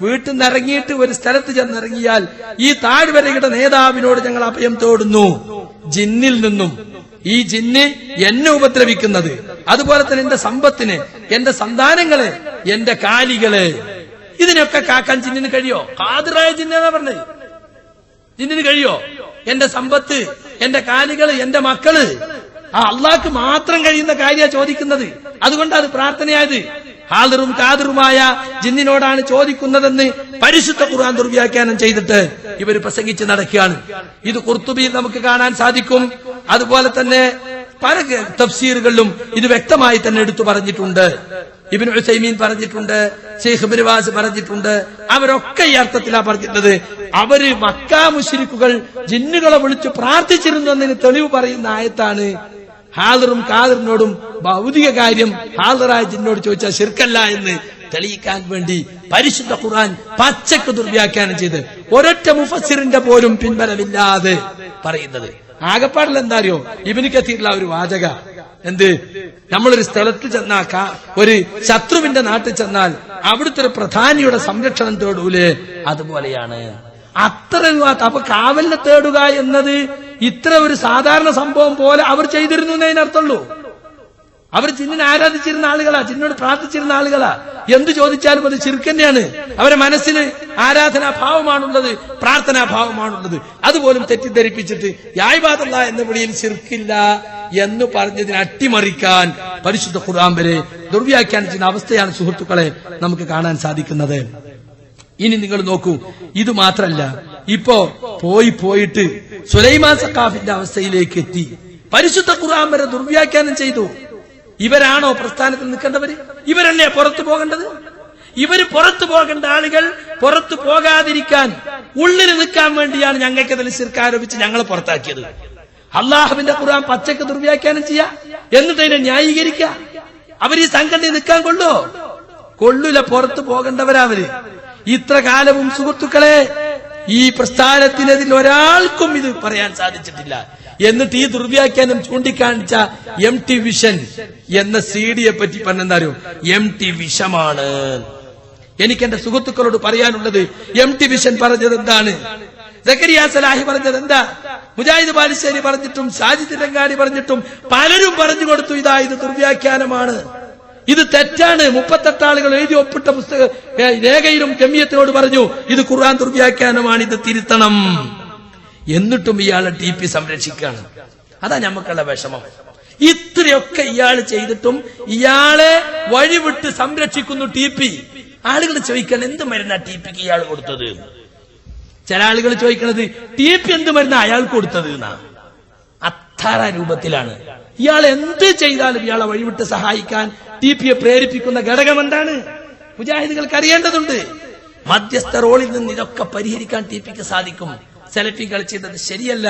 വീട്ടിൽ നിന്ന് ഇറങ്ങിയിട്ട് ഒരു സ്ഥലത്ത് ചെന്നിറങ്ങിയാൽ ഈ താഴ്വരയുടെ നേതാവിനോട് ഞങ്ങൾ അഭയം തേടുന്നു ജിന്നിൽ നിന്നും. ഈ ജിന്ന് എന്നെ ഉപദ്രവിക്കുന്നത്, അതുപോലെ തന്നെ എന്റെ സമ്പത്തിനെ, എന്റെ സന്താനങ്ങളെ, എന്റെ കാലികളെ, ഇതിനൊക്കെ കാക്കാൻ ജിന്നിന് കഴിയോ? ഖാദിറായ ജിന്നാണ് പറഞ്ഞത്. ജിന്നിന് കഴിയോ? എന്റെ സമ്പത്ത്, എന്റെ കാലികള്, എന്റെ മക്കള്, ആ അള്ളാഹ്ക്ക് മാത്രം കഴിയുന്ന കാര്യമാണ് ചോദിക്കുന്നത്. അതുകൊണ്ടാണ് അത് പ്രാർത്ഥനയായത്. ഹാദിറും കാദിറുമായ ജിന്നിനോടാണ് ചോദിക്കുന്നതെന്ന് പരിശുദ്ധ ഖുർആൻ ദുർവ്യാഖ്യാനം ചെയ്തിട്ട് ഇവർ പ്രസംഗിച്ച് നടക്കുകയാണ്. ഇത് ഖുർത്തുബിയിൽ നമുക്ക് കാണാൻ സാധിക്കും. അതുപോലെ തന്നെ പല തഫ്സീറുകളിലും ഇത് വ്യക്തമായി തന്നെ എടുത്തു പറഞ്ഞിട്ടുണ്ട്. ഇബ്നു ഉസൈമീൻ പറഞ്ഞിട്ടുണ്ട്, ശൈഖ് ഇബ്നു ബാസ് പറഞ്ഞിട്ടുണ്ട്. അവരൊക്കെ ഈ അർത്ഥത്തിലാണ് പറഞ്ഞിട്ടുള്ളത്. അവര് മക്കാ മുശ്രിക്കുകൾ ജിന്നുകളെ വിളിച്ചു പ്രാർത്ഥിച്ചിരുന്നു എന്നതിന് തെളിവ് പറയുന്ന ആയത്താണ്. ഹാദിറും കാദിറിനോടും ഭൗതിക കാര്യം ഹാദിറായ ജിന്നോട് ചോദിച്ചാൽ ശിർക്കല്ല എന്ന് തെളിയിക്കാൻ വേണ്ടി പരിശുദ്ധ ഖുർആൻ പച്ചക്ക് ദുർവ്യാഖ്യാനം ചെയ്ത് ഒരൊറ്റ മുഫസ്സിറിന്റെ പോലും പിൻബലമില്ലാതെ പറയുന്നത്. ആകപ്പാടിൽ എന്താ അറിയോ? ഇബ്നു കസീറിലെ ഒരു വാചക എന്ത്? നമ്മളൊരു സ്ഥലത്ത് ചെന്നാൽ, ഒരു ശത്രുവിന്റെ നാട്ടിൽ ചെന്നാൽ അവിടുത്തെ ഒരു പ്രധാനിയുടെ സംരക്ഷണം തേടൂലേ, അതുപോലെയാണ്. അത്ര അപ്പൊ കാവലിനെ തേടുക എന്നത് ഇത്ര ഒരു സാധാരണ സംഭവം പോലെ അവർ ചെയ്തിരുന്നു എന്നതിനർത്ഥമുള്ളൂ. അവർ ജിന്നിനെ ആരാധിച്ചിരുന്ന ആളുകളാ, ജിന്നോട് പ്രാർത്ഥിച്ചിരുന്ന ആളുകളാ. എന്തു ചോദിച്ചാലും അത് ശിർക്ക് തന്നെയാണ്. അവരുടെ മനസ്സിന് ആരാധനാഭാവമാണുള്ളത്, പ്രാർത്ഥനാഭാവമാണുള്ളത്. അതുപോലും തെറ്റിദ്ധരിപ്പിച്ചിട്ട് യാ ഇബാദല്ലാ എന്ന വിളിയിൽ ശിർക്കില്ല എന്ന് പറഞ്ഞതിനെ അട്ടിമറിക്കാൻ പരിശുദ്ധ ഖുർആൻ വരെ ദുർവ്യാഖ്യാനിക്കുന്ന അവസ്ഥയാണ് സുഹൃത്തുക്കളെ നമുക്ക് കാണാൻ സാധിക്കുന്നത്. ഇനി നിങ്ങൾ നോക്കൂ, ഇത് മാത്രല്ല, ഇപ്പോ പോയിട്ട് സുലൈമാൻ സഖാഫിന്റെ അവസ്ഥയിലേക്ക് എത്തി. പരിശുദ്ധ ഖുർആൻ വരെ ദുർവ്യാഖ്യാനം ചെയ്തു. ഇവരാണോ പ്രസ്ഥാനത്തിൽ നിൽക്കേണ്ടവര്? ഇവരല്ലേ പുറത്തു പോകേണ്ടത്? ഇവര് പുറത്തു പോകേണ്ട ആളുകൾ പുറത്തു പോകാതിരിക്കാൻ, ഉള്ളിൽ നിൽക്കാൻ വേണ്ടിയാണ് ഞങ്ങൾക്ക് അതിൽ ശിർക്ക് ആരോപിച്ച് ഞങ്ങളെ പുറത്താക്കിയത്. അള്ളാഹുവിന്റെ ഖുർആൻ പച്ചക്ക് ദുർവ്യാഖ്യാനം ചെയ്യാ, എന്നിട്ട് അതിനെ ന്യായീകരിക്കുക. അവർ ഈ സംഘടന നിൽക്കാൻ കൊള്ളൂല. പുറത്തു പോകേണ്ടവരവര്. ഇത്ര കാലവും സുഹൃത്തുക്കളെ ഈ പ്രസ്ഥാനത്തിനെതിൽ ഒരാൾക്കും ഇത് പറയാൻ സാധിച്ചിട്ടില്ല. എന്നിട്ട് ഈ ദുർവ്യാഖ്യാനം ചൂണ്ടിക്കാണിച്ച MT വിഷൻ എന്ന CD-യെ പറ്റി പറഞ്ഞെന്താ MT വിഷമാണ്. എനിക്ക് എന്റെ സുഹൃത്തുക്കളോട് പറയാനുള്ളത് MT വിഷൻ പറഞ്ഞത് എന്താണ്, സക്കരിയ സലാഹി പറഞ്ഞത് എന്താ, മുജാഹിദ് ബാലുശ്ശേരി പറഞ്ഞിട്ടും സാജിദ് രംഗാനി പറഞ്ഞിട്ടും പലരും പറഞ്ഞു കൊടുത്തു ഇത് ദുർവ്യാഖ്യാനമാണ്, ഇത് തെറ്റാണ്. 38 ആളുകൾ എഴുതി ഒപ്പിട്ട പുസ്തക രേഖയിലും ജമിയത്തിനോട് പറഞ്ഞു ഇത് ഖുർആൻ ദുർവ്യാഖ്യാനമാണ്, ഇത് തിരുത്തണം. എന്നിട്ടും ഇയാളെ TP സംരക്ഷിക്കുകയാണ്. അതാ നമുക്കുള്ള വിഷമം. ഇത്രയൊക്കെ ഇയാൾ ചെയ്തിട്ടും ഇയാളെ വഴിവിട്ട് സംരക്ഷിക്കുന്നു TP. ആളുകൾ ചോദിക്കണം എന്ത് മരുന്നാ TPക്ക് ഇയാൾ കൊടുത്തത്. ചില ആളുകൾ ചോദിക്കണത് TP എന്ത് മരുന്നാ അയാൾക്ക് കൊടുത്തത് എന്നാ. അത്താറ രൂപത്തിലാണ്. ഇയാൾ എന്ത് ചെയ്താലും ഇയാളെ വഴിവിട്ട് സഹായിക്കാൻ TPയെ പ്രേരിപ്പിക്കുന്ന ഘടകം എന്താണ് മുജാഹിദുകൾക്ക് അറിയേണ്ടതുണ്ട്. മധ്യസ്ഥ റോളിൽ നിന്ന് ഇതൊക്കെ പരിഹരിക്കാൻ TPക്ക് സാധിക്കും. സെലഫികൾ ചെയ്തത് ശരിയല്ല.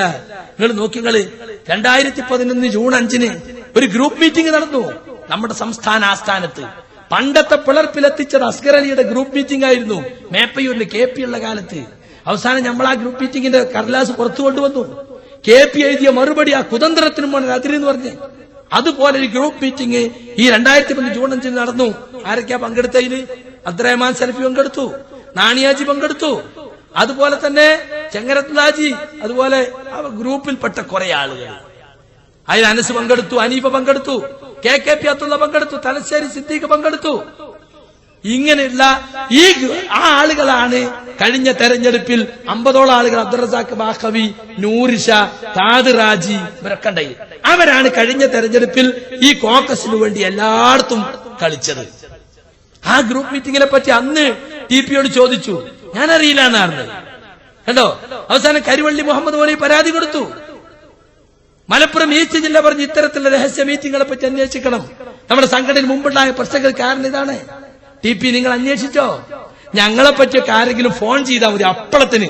നിങ്ങൾ നോക്കിങ്ങള് 2011 ജൂൺ 5 ഒരു ഗ്രൂപ്പ് മീറ്റിംഗ് നടന്നു നമ്മുടെ സംസ്ഥാന ആസ്ഥാനത്ത്. പണ്ടത്തെ പിളർപ്പിലെത്തിച്ചത് അസ്ഗർ അലിയുടെ ഗ്രൂപ്പ് മീറ്റിംഗ് ആയിരുന്നു മേപ്പയൂരിൽ KP ഉള്ള കാലത്ത്. അവസാനം നമ്മൾ ആ ഗ്രൂപ്പ് മീറ്റിംഗിന്റെ കടലാസ് പുറത്തു കൊണ്ടുവന്നു. KP എഴുതിയ മറുപടി ആ കുതന്ത്രത്തിനും അതിരെന്ന് പറഞ്ഞ് അതുപോലെ ഒരു ഗ്രൂപ്പ് മീറ്റിംഗ് ഈ 2011 ജൂൺ 5 നടന്നു. ആരൊക്കെയാ പങ്കെടുത്തതിന്? അബ്ദുറഹ്മാൻ സലഫി പങ്കെടുത്തു, നാണിയാജി പങ്കെടുത്തു, അതുപോലെ തന്നെ ചെങ്ങരത്തുലാജി, അതുപോലെ ഗ്രൂപ്പിൽപ്പെട്ട കുറെ ആളുകൾ. അതിൽ അനസ് പങ്കെടുത്തു, അനീഫ പങ്കെടുത്തു, KKP അബ്ദുള്ള പങ്കെടുത്തു, തലശ്ശേരി സിദ്ദീഖ് പങ്കെടുത്തു. ഇങ്ങനെയുള്ള ആ ആളുകളാണ് കഴിഞ്ഞ തെരഞ്ഞെടുപ്പിൽ 50ഓളം ആളുകൾ, അബ്ദുൾ റസാഖ് ബാഖവി, നൂറിഷ, താദിറാജി ഇവരൊക്കെ ഉണ്ടായി. അവരാണ് കഴിഞ്ഞ തെരഞ്ഞെടുപ്പിൽ ഈ കോക്കസിന് വേണ്ടി എല്ലായിടത്തും കളിച്ചത്. ആ ഗ്രൂപ്പ് മീറ്റിംഗിനെ പറ്റി അന്ന് TPയോട് ചോദിച്ചു, ഞാൻ അറിയില്ല എന്നാണ് കണ്ടോ. അവസാനം കരിവള്ളി മുഹമ്മദ് മോലി പരാതി കൊടുത്തു. മലപ്പുറം ഈസ്റ്റ് ജില്ല പറഞ്ഞ് ഇത്തരത്തിലുള്ള രഹസ്യ മീറ്റിംഗുകളെ പറ്റി അന്വേഷിക്കണം, നമ്മുടെ സംഘടനയിൽ മുമ്പുണ്ടായ പ്രശ്നങ്ങൾ കാരണം ഇതാണ്. TP നിങ്ങൾ അന്വേഷിച്ചോ? ഞങ്ങളെ പറ്റിയൊക്കെ ആരെങ്കിലും ഫോൺ ചെയ്താൽ മതി, അപ്പളത്തിന്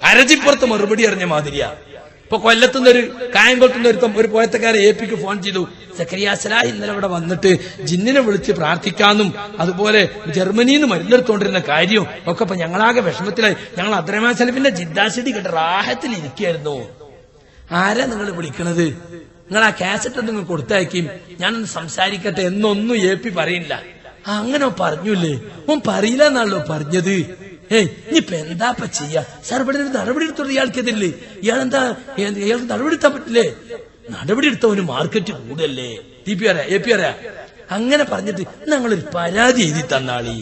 അരജിപ്പുറത്ത് മറുപടി അറിഞ്ഞ മാതിരിയാ. ഇപ്പൊ കൊല്ലത്തുനിന്നൊരു കായംകോട്ടുന്ന ഒരു പോയത്തക്കാരെ APക്ക് ഫോൺ ചെയ്തു, സക്കരിയ സലാഹി ഇന്നലെ ഇവിടെ വന്നിട്ട് ജിന്നിനെ വിളിച്ച് പ്രാർത്ഥിക്കാന്നും അതുപോലെ ജർമ്മനിയിൽ നിന്ന് മരുന്നെടുത്തോണ്ടിരുന്ന കാര്യം ഒക്കെ ഇപ്പൊ ഞങ്ങളാകെ വിഷമത്തിലായി. ഞങ്ങൾ അബ്ദുറഹ്മാൻ സലഫിന്റെ ജിദ്ദാസിഡി കേട്ട റാഹത്തിൽ ഇരിക്കുകയായിരുന്നു. ആരാ നിങ്ങൾ വിളിക്കണത്? നിങ്ങൾ ആ കാസറ്റ് നിങ്ങൾ കൊടുത്തയക്കും, ഞാനൊന്ന് സംസാരിക്കട്ടെ എന്നൊന്നും AP പറയില്ല. അങ്ങനെ പറഞ്ഞൂല്ലേ? ഓൻ പറയില്ല എന്നാണല്ലോ പറഞ്ഞത്. ഇനിയിപ്പൊ എന്താപ്പ ചെയ്യാ? സാർ ഇവിടെ നടപടി എടുത്തത് ഇയാൾക്കെതിരില്ലേ? ഇയാൾക്ക് നടപടി എടുത്താൻ പറ്റില്ലേ? നടപടി എടുത്തവന് മാർക്കറ്റ് കൂടല്ലേ? AP അറിയാ. അങ്ങനെ പറഞ്ഞിട്ട് ഞങ്ങളൊരു പരാതി എഴുതി തന്നാളി.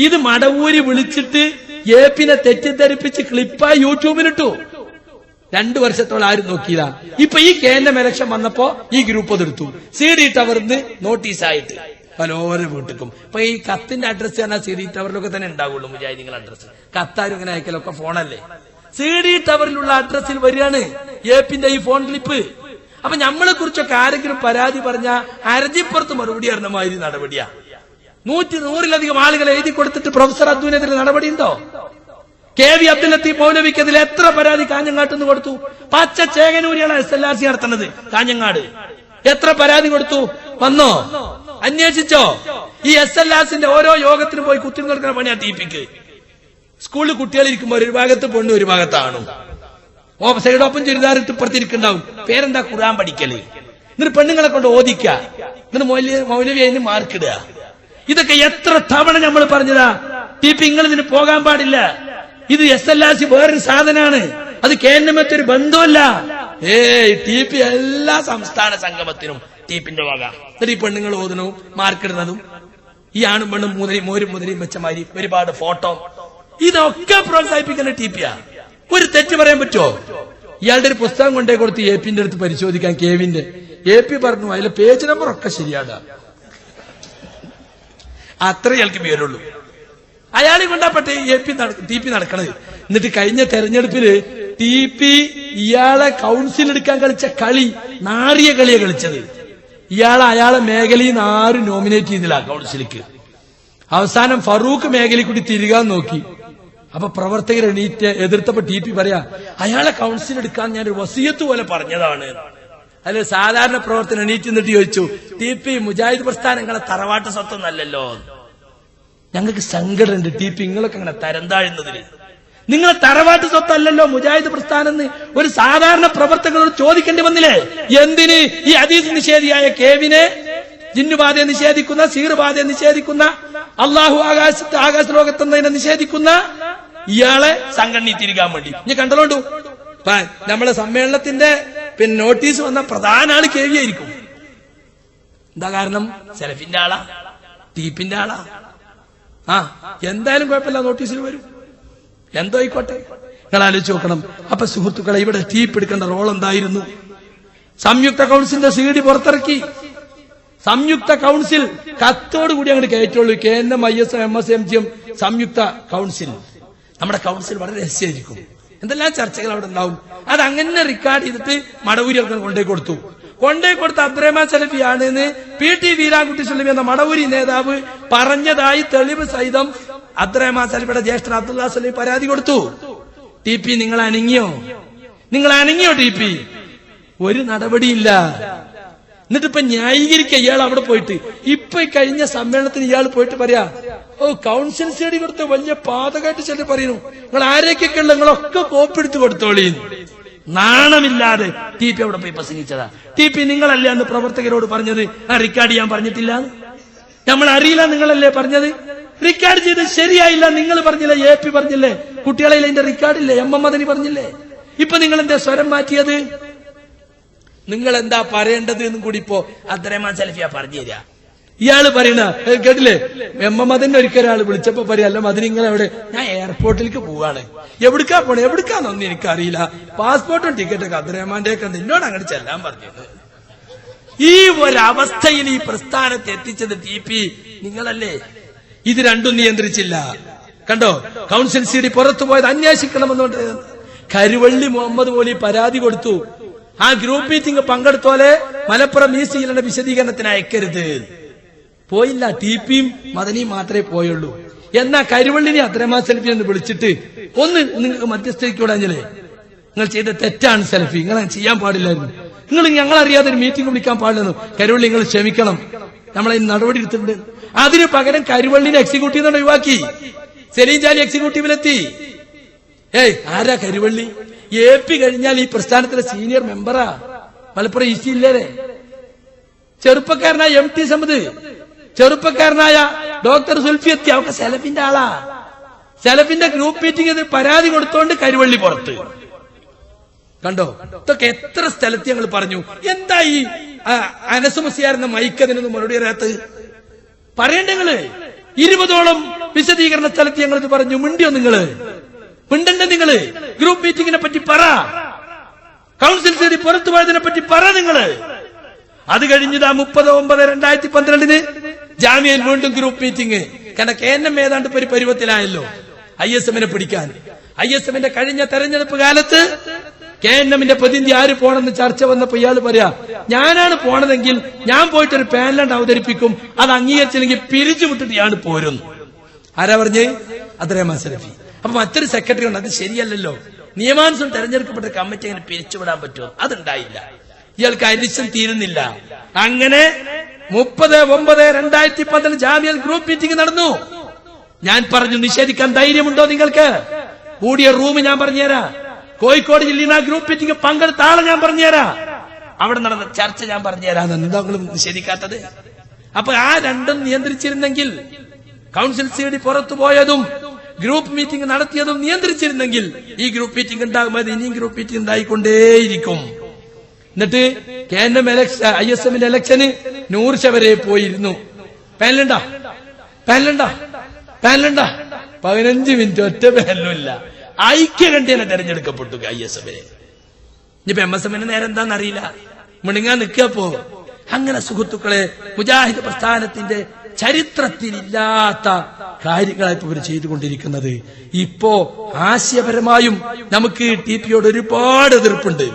ഇത് മടവൂരി വിളിച്ചിട്ട് APനെ തെറ്റിദ്ധരിപ്പിച്ച് ക്ലിപ്പായി യൂട്യൂബിലിട്ടു. 2 വർഷത്തോളം ആരും നോക്കിയില്ല. ഇപ്പൊ ഈ KNM ഇലക്ഷൻ വന്നപ്പോ ഈ ഗ്രൂപ്പ് അതെടുത്തു. CD ടവറിന്ന് നോട്ടീസായിട്ട് പലോരും വീട്ടിക്കും. ഇപ്പൊ ഈ കത്തിന്റെ അഡ്രസ് പറഞ്ഞാൽ CD ടവറിലൊക്കെ തന്നെ ഉണ്ടാവുള്ളൂ മുജാഹിദീങ്ങളുടെ അഡ്രസ്. കത്താരും ഇങ്ങനെ അയക്കലൊക്കെ ഫോണല്ലേ. CD ടവറിലുള്ള അഡ്രസ്സിൽ വരികയാണ് APന്റെ ഈ ഫോൺ ക്ലിപ്പ്. അപ്പൊ നമ്മളെ കുറിച്ചൊക്കെ ആരെങ്കിലും പരാതി പറഞ്ഞ അരജിപ്പുറത്ത് മറുപടി അറിഞ്ഞ മാതിരി നടപടിയാ. 100-100-ലധികം ആളുകളെ എഴുതി കൊടുത്തിട്ട് പ്രൊഫസർ അദ്ദുവിനെതിരെ നടപടിയുണ്ടോ? KV അബ്ദുൽ ലത്തീഫ് മൗലവിക്കെതിരെ എത്ര പരാതി കാഞ്ഞങ്ങാട്ടുനിന്ന് കൊടുത്തു? പച്ച ചേകനൂരിയാണ് SLRC നടത്തുന്നത് കാഞ്ഞങ്ങാട്. എത്ര പരാതി കൊടുത്തു? വന്നോ? അന്വേഷിച്ചോ? ഈ SLRCന്റെ ഓരോ യോഗത്തിനും പോയി കുത്തി കൊടുക്കുന്ന പണിയാ TPക്ക്. സ്കൂളിൽ കുട്ടികളിരിക്കുമ്പോ ഒരു ഭാഗത്ത് പെണ്ണും ഒരു ഭാഗത്താണും. സൈഡോപ്പും ചുരിദാറിട്ട് ഇപ്പുറത്തിരിക്കുന്നുണ്ടാവും. പേരെന്താ? ഖുർആൻ പഠിക്കല്. എന്നിട്ട് പെണ്ണുങ്ങളെ കൊണ്ട് ഓദിക്ക, എന്നിട്ട് മൗലവി അതിന് മാർക്കിടുക. ഇതൊക്കെ എത്ര തവണ നമ്മൾ പറഞ്ഞതാ? TP നിങ്ങൾ ഇതിന് പോകാൻ പാടില്ല. ഇത് SLRC വേറൊരു സാധനമാണ്, അത് KNMത്തെ ഒരു ബന്ധമല്ല. TP എല്ലാ സംസ്ഥാന സംഗമത്തിനും TPന്റെ വക. എന്നിട്ട് ഈ പെണ്ണുങ്ങൾ ഓതുന്നതും മാർക്കിടുന്നതും ഈ ആണും പെണ്ണും മോരും മുതലയും വെച്ചമാതിരി ഒരുപാട് ഫോട്ടോ, ഇതൊക്കെ പ്രോത്സാഹിപ്പിക്കുന്ന TPയാ. ഒരു തെറ്റ് പറയാൻ പറ്റുമോ? ഇയാളുടെ ഒരു പുസ്തകം കൊണ്ടേ കൊടുത്ത് APന്റെ അടുത്ത് പരിശോധിക്കാൻ KVന്റെ. AP പറഞ്ഞു അതിലെ പേജ് നമ്പർ ഒക്കെ ശരിയാണ്. അത്ര ഇയാൾക്ക് പേരുള്ളൂ. അയാളെ കൊണ്ടാപ്പെട്ടെ TP നടക്കണത്. എന്നിട്ട് കഴിഞ്ഞ തെരഞ്ഞെടുപ്പില് TP ഇയാളെ കൗൺസിൽ എടുക്കാൻ കളിച്ച കളി നാറിയ കളിയെ കളിച്ചത്. അയാളെ മേഖലയിൽ നിന്ന് ആരും നോമിനേറ്റ് ചെയ്തില്ല കൗൺസിലേക്ക്. അവസാനം ഫറൂഖ് മേഖലയിൽ കൂടി തിരികാൻ നോക്കി. അപ്പൊ പ്രവർത്തകർ എണീറ്റ് എതിർത്തപ്പോ TP പറയാ അയാളെ കൗൺസിൽ എടുക്കാൻ ഞാൻ ഒരു വസിയത്ത് പോലെ പറഞ്ഞതാണ്. അതിൽ സാധാരണ പ്രവർത്തനം എണീറ്റ് നിന്നിട്ട് ചോദിച്ചു, TP മുജാഹിദ് പ്രസ്ഥാനങ്ങളെ തറവാട്ട് സ്വത്തൊന്നല്ലല്ലോ, ഞങ്ങൾക്ക് സങ്കടമുണ്ട് TP നിങ്ങളൊക്കെ അങ്ങനെ തരം താഴുന്നതിന്. നിങ്ങൾ തറവാട്ട് സ്വത്തല്ലല്ലോ മുജാഹിദ് പ്രസ്ഥാനം എന്ന് ഒരു സാധാരണ പ്രവർത്തകരോട് ചോദിക്കേണ്ടി വന്നില്ലേ? എന്തിന് ഈ ഹദീസ് നിഷേധിയായ കേവിനെ, ജിന്നുബാധയെ നിഷേധിക്കുന്ന, സീറുബാധയെ നിഷേധിക്കുന്ന, അള്ളാഹു ആകാശ ലോകത്തെന്നതിനെ നിഷേധിക്കുന്ന ഇയാളെ സംഘടന തിരികാൻ വേണ്ടി? ഇനി കണ്ടോണ്ടു, നമ്മളെ സമ്മേളനത്തിന്റെ നോട്ടീസ് വന്ന പ്രധാന ആള് കേവി ആയിരിക്കും. എന്താ കാരണം? സെലഫിന്റെ ആളാ, ടീപ്പിന്റെ ആളാ. എന്തായാലും കുഴപ്പമില്ല, നോട്ടീസിൽ വരും. എന്തോ ആയിക്കോട്ടെ, നിങ്ങൾ ആലോചിച്ച് നോക്കണം. അപ്പൊ സുഹൃത്തുക്കളെ, ഇവിടെ ടീപ്പ് എടുക്കേണ്ട റോൾ എന്തായിരുന്നു? സംയുക്ത കൗൺസിലിന്റെ CD പുറത്തിറക്കി. സംയുക്ത കൗൺസിൽ കത്തോട് കൂടി അങ്ങോട്ട് കയറ്റുള്ളൂ. KNM, ISM, MS, MGM സംയുക്ത കൗൺസിൽ. നമ്മുടെ കൗൺസിൽ വളരെ രഹസ്യമായിരിക്കും. എന്തെല്ലാം ചർച്ചകൾ അവിടെ ഉണ്ടാവും. അത് അങ്ങനെ റെക്കോർഡ് ചെയ്തിട്ട് മടവൂരികൾക്ക് കൊണ്ടേ കൊടുത്ത അബ്ദുറഹ്മാൻ സലഫി ആണെന്ന് PT വീരാൻകുട്ടി സലഫി എന്ന മടവൂരി നേതാവ് പറഞ്ഞതായി തെളിവ് സഹിതം അബ്ദുറഹ്മാൻ സലഫിയുടെ ജ്യേഷ്ഠൻ അബ്ദുള്ള സലഫി പരാതി കൊടുത്തു. TP നിങ്ങൾ അനങ്ങിയോ? TP? ഒരു നടപടിയില്ല. എന്നിട്ട് ഇപ്പൊ ന്യായീകരിക്കുക ഇയാൾ അവിടെ പോയിട്ട്. ഇപ്പൊ കഴിഞ്ഞ സമ്മേളനത്തിന് ഇയാൾ പോയിട്ട് പറയാ, കൗൺസിൽ CD കൊടുത്ത വലിയ പാതകായിട്ട് ചില പറയുന്നു, നിങ്ങൾ ആരൊക്കെയൊക്കെ ഉള്ള നിങ്ങളൊക്കെ കോപ്പെടുത്ത് കൊടുത്തോളീ. നാണമില്ലാതെ TP അവിടെ പോയി പ്രസംഗിച്ചതാ. TP നിങ്ങളല്ലേ അന്ന് പ്രവർത്തകരോട് പറഞ്ഞത് റെക്കോർഡ് ചെയ്യാൻ പറഞ്ഞിട്ടില്ല? നമ്മൾ അറിയില്ല, നിങ്ങളല്ലേ പറഞ്ഞത്? റെക്കോർഡ് ചെയ്ത് ശരിയായില്ല നിങ്ങൾ പറഞ്ഞില്ലേ? AP പറഞ്ഞില്ലേ? കുട്ടികളെ അതിന്റെ റെക്കോർഡില്ലേ? MM മദനി പറഞ്ഞില്ലേ? ഇപ്പൊ നിങ്ങൾ എന്താ സ്വരം മാറ്റിയത്? നിങ്ങൾ എന്താ പറയേണ്ടത് എന്നും കൂടി ഇപ്പോ അബ്ദുറഹ്മാൻ സലഫിയ പറഞ്ഞു തരാ. ഇയാള് പറയണ കേട്ടില്ലേ? MM മദനി ഒരിക്കലൊരാൾ വിളിച്ചപ്പോ പറയല്ല, മദനി നിങ്ങൾ എവിടെ? ഞാൻ എയർപോർട്ടിലേക്ക് പോവാണ്. എവിടുക്കാ പോണേ? എവിടുക്കാന്നൊന്നും എനിക്കറിയില്ല. പാസ്പോർട്ടും ടിക്കറ്റൊക്കെ അബ്ദുറഹ്മാന്റെ ഒക്കെ നിന്നോട് അങ്ങോട്ട് ചെല്ലാൻ പറഞ്ഞത്. ഈ ഒരവസ്ഥയിൽ ഈ പ്രസ്ഥാനത്തെ എത്തിച്ചത് TP നിങ്ങളല്ലേ. ഇത് രണ്ടും നിയന്ത്രിച്ചില്ല. കണ്ടോ, കൗൺസിൽ CD പുറത്തു പോയത് അന്വേഷിക്കണമെന്നുണ്ട്. കരുവള്ളി മുഹമ്മദ് പോലി പരാതി കൊടുത്തു. ആ ഗ്രൂപ്പ് മീറ്റിംഗ് പങ്കെടുത്തോലെ മലപ്പുറം ഈസ്റ്റ് ജില്ലയുടെ വിശദീകരണത്തിന് അയക്കരുത്. പോയില്ല. TPയും മദനിയും മാത്രമേ പോയുള്ളൂ. എന്നാ കരുവള്ളിനെ അബ്ദുറഹ്മാൻ സലഫി എന്ന് വിളിച്ചിട്ട് ഒന്ന് നിങ്ങൾക്ക് മധ്യസ്ഥിക്കൂടാഞ്ഞില്ലേ? നിങ്ങൾ ചെയ്ത തെറ്റാണ് സലഫി, നിങ്ങൾ ചെയ്യാൻ പാടില്ലായിരുന്നു. നിങ്ങൾ ഞങ്ങളറിയാതെ ഒരു മീറ്റിംഗ് വിളിക്കാൻ പാടില്ലെന്നു. കരുവള്ളി നിങ്ങൾ ക്ഷമിക്കണം, നമ്മളതിന് നടപടി എടുത്തിട്ടുണ്ട്. അതിന് പകരം കരുവള്ളിനെ എക്സിക്യൂട്ടീവ് നിന്ന് ഒഴിവാക്കി. സലീം ജാലി എക്സിക്യൂട്ടീവിലെത്തി. ആരാ കരുവള്ളി? AP കഴിഞ്ഞാൽ ഈ പ്രസ്ഥാനത്തിലെ സീനിയർ മെമ്പറാ. മലപ്പുറം ഈസ്റ്റ് ജില്ലയിലെ ചെറുപ്പക്കാരനായ MT സമദ്, ചെറുപ്പക്കാരനായ ഡോക്ടർ സുൽഫിയത്തി, അവർക്ക് സെലഫിന്റെ ആളാ. സെലഫിന്റെ ഗ്രൂപ്പ് മീറ്റിംഗ് പരാതി കൊടുത്തോണ്ട് കരുവള്ളി പുറത്ത്. കണ്ടോ, ഇതൊക്കെ എത്ര സ്ഥലത്ത് ഞങ്ങൾ പറഞ്ഞു. എന്താ ഈ അനസ് മുസ്ലിയാർ എന്ന മൈക്കതിനൊന്നും മറുപടി അറിയാത്തത്? പറയണ്ട നിങ്ങള്. 20ഓളം വിശദീകരണ സ്ഥലത്ത് ഞങ്ങൾ ഇത് പറഞ്ഞു. മിണ്ടിയോ നിങ്ങള്? മിണ്ടണ്ട നിങ്ങള്. ഗ്രൂപ്പ് മീറ്റിംഗിനെ പറ്റി പറ. കൗൺസിൽ CD പുറത്തു പോയതിനെ പറ്റി പറ നിങ്ങള്. അത് കഴിഞ്ഞതാ 30/9/2012 ജാമ്യയിൽ വീണ്ടും ഗ്രൂപ്പ് മീറ്റിംഗ്. കാരണം KNM ഏതാണ്ട് ഒരു പരുവത്തിലായല്ലോ ISMനെ പിടിക്കാൻ. ISMന്റെ കഴിഞ്ഞ തെരഞ്ഞെടുപ്പ് കാലത്ത് KNMന്റെ പ്രതിനിധി ആര് പോണെന്ന് ചർച്ച വന്നപ്പോ ഇയാൾ പറയാ, ഞാനാണ് പോണതെങ്കിൽ ഞാൻ പോയിട്ടൊരു പാനലാണ്ട് അവതരിപ്പിക്കും, അത് അംഗീകരിച്ചില്ലെങ്കിൽ പിരിച്ചുവിട്ടിട്ട് ഞാൻ പോരുന്നു. ആരാ പറഞ്ഞ്? അബ്ദുറഹ്മാൻ സലഫി. അപ്പൊ മറ്റൊരു സെക്രട്ടറി ഉണ്ട്. അത് ശരിയല്ലല്ലോ. നിയമാനുസൃതം തെരഞ്ഞെടുക്കപ്പെട്ട കമ്മിറ്റി അങ്ങനെ പിരിച്ചുവിടാൻ പറ്റുമോ? അതുണ്ടായില്ല. ഇയാൾക്ക് അരിശം തീരുന്നില്ല. അങ്ങനെ 30/9/2012 ജാമ്യയിൽ ഗ്രൂപ്പ് മീറ്റിംഗ് നടന്നു. ഞാൻ പറഞ്ഞു, നിഷേധിക്കാൻ ധൈര്യമുണ്ടോ നിങ്ങൾക്ക്? കൂടിയ റൂം ഞാൻ പറഞ്ഞുതരാ. കോഴിക്കോട് ജില്ലയിൽ ആ ഗ്രൂപ്പ് മീറ്റിംഗ് പങ്കെടുത്ത ആളെ ഞാൻ പറഞ്ഞുതരാ. അവിടെ നടന്ന ചർച്ച ഞാൻ പറഞ്ഞുതരാന്ന്. എന്താ നിങ്ങൾ നിഷേധിക്കാത്തത്? അപ്പൊ ആ രണ്ടും നിയന്ത്രിച്ചിരുന്നെങ്കിൽ, കൗൺസിൽ CD പുറത്തു പോയതും ഗ്രൂപ്പ് മീറ്റിംഗ് നടത്തിയതും നിയന്ത്രിച്ചിരുന്നെങ്കിൽ ഈ ഗ്രൂപ്പ് മീറ്റിംഗ് ഉണ്ടാകുമ്പോൾ ഇനിയും ഗ്രൂപ്പ് മീറ്റിംഗ് ഉണ്ടായിക്കൊണ്ടേയിരിക്കും. എന്നിട്ട് KNM ISMന്റെ ഇലക്ഷന് 100 വരെ പോയിരുന്നു. പാനലുണ്ടാ 15 മിനിറ്റ് ഒറ്റ പാനലും ഇല്ല. ഐക്യകണ്ഠേന തെരഞ്ഞെടുക്കപ്പെട്ടു ISMനെ. ഇനിയിപ്പോ MSMന് നേരെ എന്താണെന്നറിയില്ല, മിണുങ്ങാൻ നിൽക്കപ്പോ. അങ്ങനെ സുഹൃത്തുക്കളെ, മുജാഹിദ് പ്രസ്ഥാനത്തിന്റെ ചരിത്രത്തിലില്ലാത്ത കാര്യങ്ങളായിട്ട് ഇവർ ചെയ്തുകൊണ്ടിരിക്കുന്നത്. ഇപ്പോ ആശയപരമായും നമുക്ക് TPയോട് ഒരുപാട് എതിർപ്പുണ്ട്.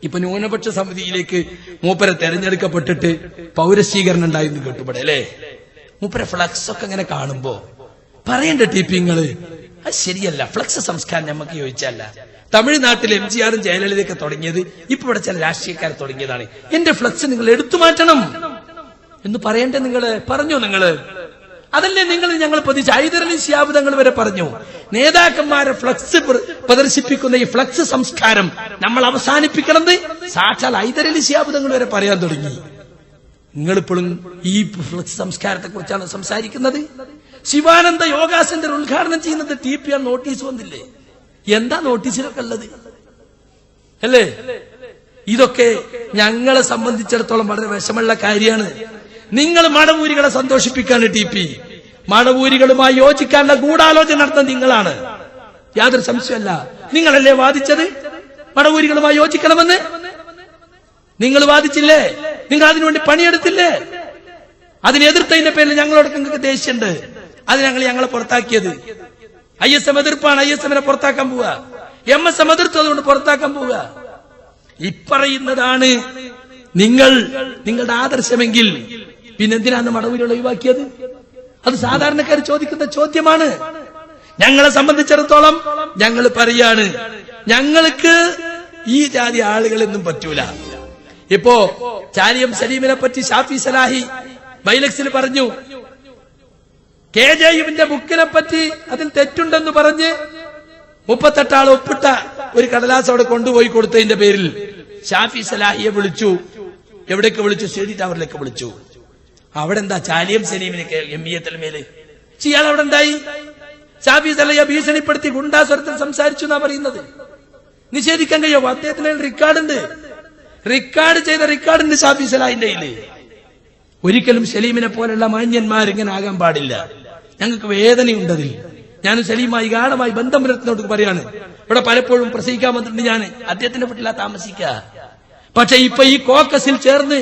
ഇപ്പൊ ന്യൂനപക്ഷ സമിതിയിലേക്ക് മൂപ്പരെ തെരഞ്ഞെടുക്കപ്പെട്ടിട്ട് പൗരസ്വീകരണം ഉണ്ടായിരുന്നു കേട്ടുപടെ അല്ലേ? മൂപ്പരെ ഫ്ലക്സ് ഒക്കെ ഇങ്ങനെ കാണുമ്പോ പറയണ്ട TP നിങ്ങള്, അത് ശരിയല്ല. ഫ്ലക്സ് സംസ്കാരം നമുക്ക് ചോദിച്ചല്ല. തമിഴ്നാട്ടിൽ MGRും ജയലളിതയൊക്കെ തുടങ്ങിയത് ഇപ്പൊ ഇവിടെ ചില രാഷ്ട്രീയക്കാർ തുടങ്ങിയതാണ്. എന്റെ ഫ്ലക്സ് നിങ്ങൾ എടുത്തു മാറ്റണം എന്ന് പറയണ്ടേ? നിങ്ങള് പറഞ്ഞോ? നിങ്ങള് അതല്ലേ ഞങ്ങൾ പൊതിച്ച് ഹൈദരലി ശിഹാബ് തങ്ങൾ വരെ പറഞ്ഞു, നേതാക്കന്മാരെ ഫ്ലക്സ് പ്രദർശിപ്പിക്കുന്ന ഈ ഫ്ലക്സ് സംസ്കാരം നമ്മൾ അവസാനിപ്പിക്കണമെന്ന് സാക്ഷാൽ ഹൈദരലി ശിഹാബ് തങ്ങൾ വരെ പറയാൻ തുടങ്ങി. നിങ്ങളിപ്പോഴും ഈ ഫ്ലക്സ് സംസ്കാരത്തെ കുറിച്ചാണ് സംസാരിക്കുന്നത്. ശിവാനന്ദ യോഗാ സെന്റർ ഉദ്ഘാടനം ചെയ്യുന്നത് TPR നോട്ടീസ് വന്നില്ലേ? എന്താ നോട്ടീസിലൊക്കെ ഉള്ളത് അല്ലേ? ഇതൊക്കെ ഞങ്ങളെ സംബന്ധിച്ചിടത്തോളം വളരെ വിഷമുള്ള കാര്യമാണ്. നിങ്ങൾ മടവൂരികളെ സന്തോഷിപ്പിക്കാണ് TP. മടവൂരികളുമായി യോജിക്കാനുള്ള ഗൂഢാലോചന നടത്തുന്ന നിങ്ങളാണ്, യാതൊരു സംശയമല്ല. നിങ്ങളല്ലേ വാദിച്ചത് മടവൂരികളുമായി യോജിക്കണമെന്ന്? നിങ്ങൾ വാദിച്ചില്ലേ? നിങ്ങൾ അതിനുവേണ്ടി പണിയെടുത്തില്ലേ? അതിനെതിർത്തതിന്റെ പേരിൽ ഞങ്ങളോടൊക്കെ നിങ്ങൾക്ക് ദേഷ്യമുണ്ട്. അത് ഞങ്ങളെ പുറത്താക്കിയത്. ISM എതിർപ്പാണ്, ISMനെ പുറത്താക്കാൻ പോവുക. MSM എതിർത്തതുകൊണ്ട് പുറത്താക്കാൻ പോവുക. ഇപ്പറയുന്നതാണ് നിങ്ങളുടെ ആദർശമെങ്കിൽ പിന്നെന്തിനാണ് മടവൂരികൾ ഒഴിവാക്കിയത്? അത് സാധാരണക്കാർ ചോദിക്കുന്ന ചോദ്യമാണ്. ഞങ്ങളെ സംബന്ധിച്ചിടത്തോളം ഞങ്ങൾ പറയാണ്, ഞങ്ങൾക്ക് ഈ ജാതി ആളുകളൊന്നും പറ്റൂല. ഇപ്പോ ചാലിയം സലീമിനെ പറ്റി ഷാഫി സലാഹി ബൈലക്സിൽ പറഞ്ഞു, KJUവിന്റെ ബുക്കിനെ പറ്റി അതിൽ തെറ്റുണ്ടെന്ന് പറഞ്ഞ് 38 ആൾ ഒപ്പിട്ട ഒരു കടലാസ് അവിടെ കൊണ്ടുപോയി കൊടുത്തതിന്റെ പേരിൽ ഷാഫി സലാഹിയെ വിളിച്ചു. എവിടേക്ക് വിളിച്ചു? CD ടവറിലേക്ക് വിളിച്ചു. അവിടെ എന്താ ചാലിയം സലീമിന് MBA തലമേല് ഇയാൾ അവിടെ ഉണ്ടായി? ഷാഫി സലാഹിയെ ഭീഷണിപ്പെടുത്തി ഗുണ്ടാസ്വരത്തിൽ സംസാരിച്ചു എന്നാ പറയുന്നത്. നിഷേധിക്കാൻ കഴിയുമോ? അദ്ദേഹത്തിന് റെക്കോർഡുണ്ട്, റെക്കോർഡ് ചെയ്ത റെക്കോർഡുണ്ട് ഷാഫി സലാഹിന്റെ കയ്യില്. ഒരിക്കലും സലീമിനെ പോലുള്ള മാന്യന്മാരിങ്ങനെ ആകാൻ പാടില്ല. ഞങ്ങൾക്ക് വേദനയുണ്ടതിൽ. ഞാനും സലീമായി ഗാഠമായി ബന്ധം പുലർത്തുന്നോട്ട് പറയാണ്. ഇവിടെ പലപ്പോഴും പ്രസംഗിക്കാൻ വന്നിട്ടുണ്ട് ഞാൻ, അദ്ദേഹത്തിന്റെ വീട്ടിലാ താമസിക്കുക. പക്ഷെ ഇപ്പൊ ഈ കോക്കസിൽ ചേർന്ന്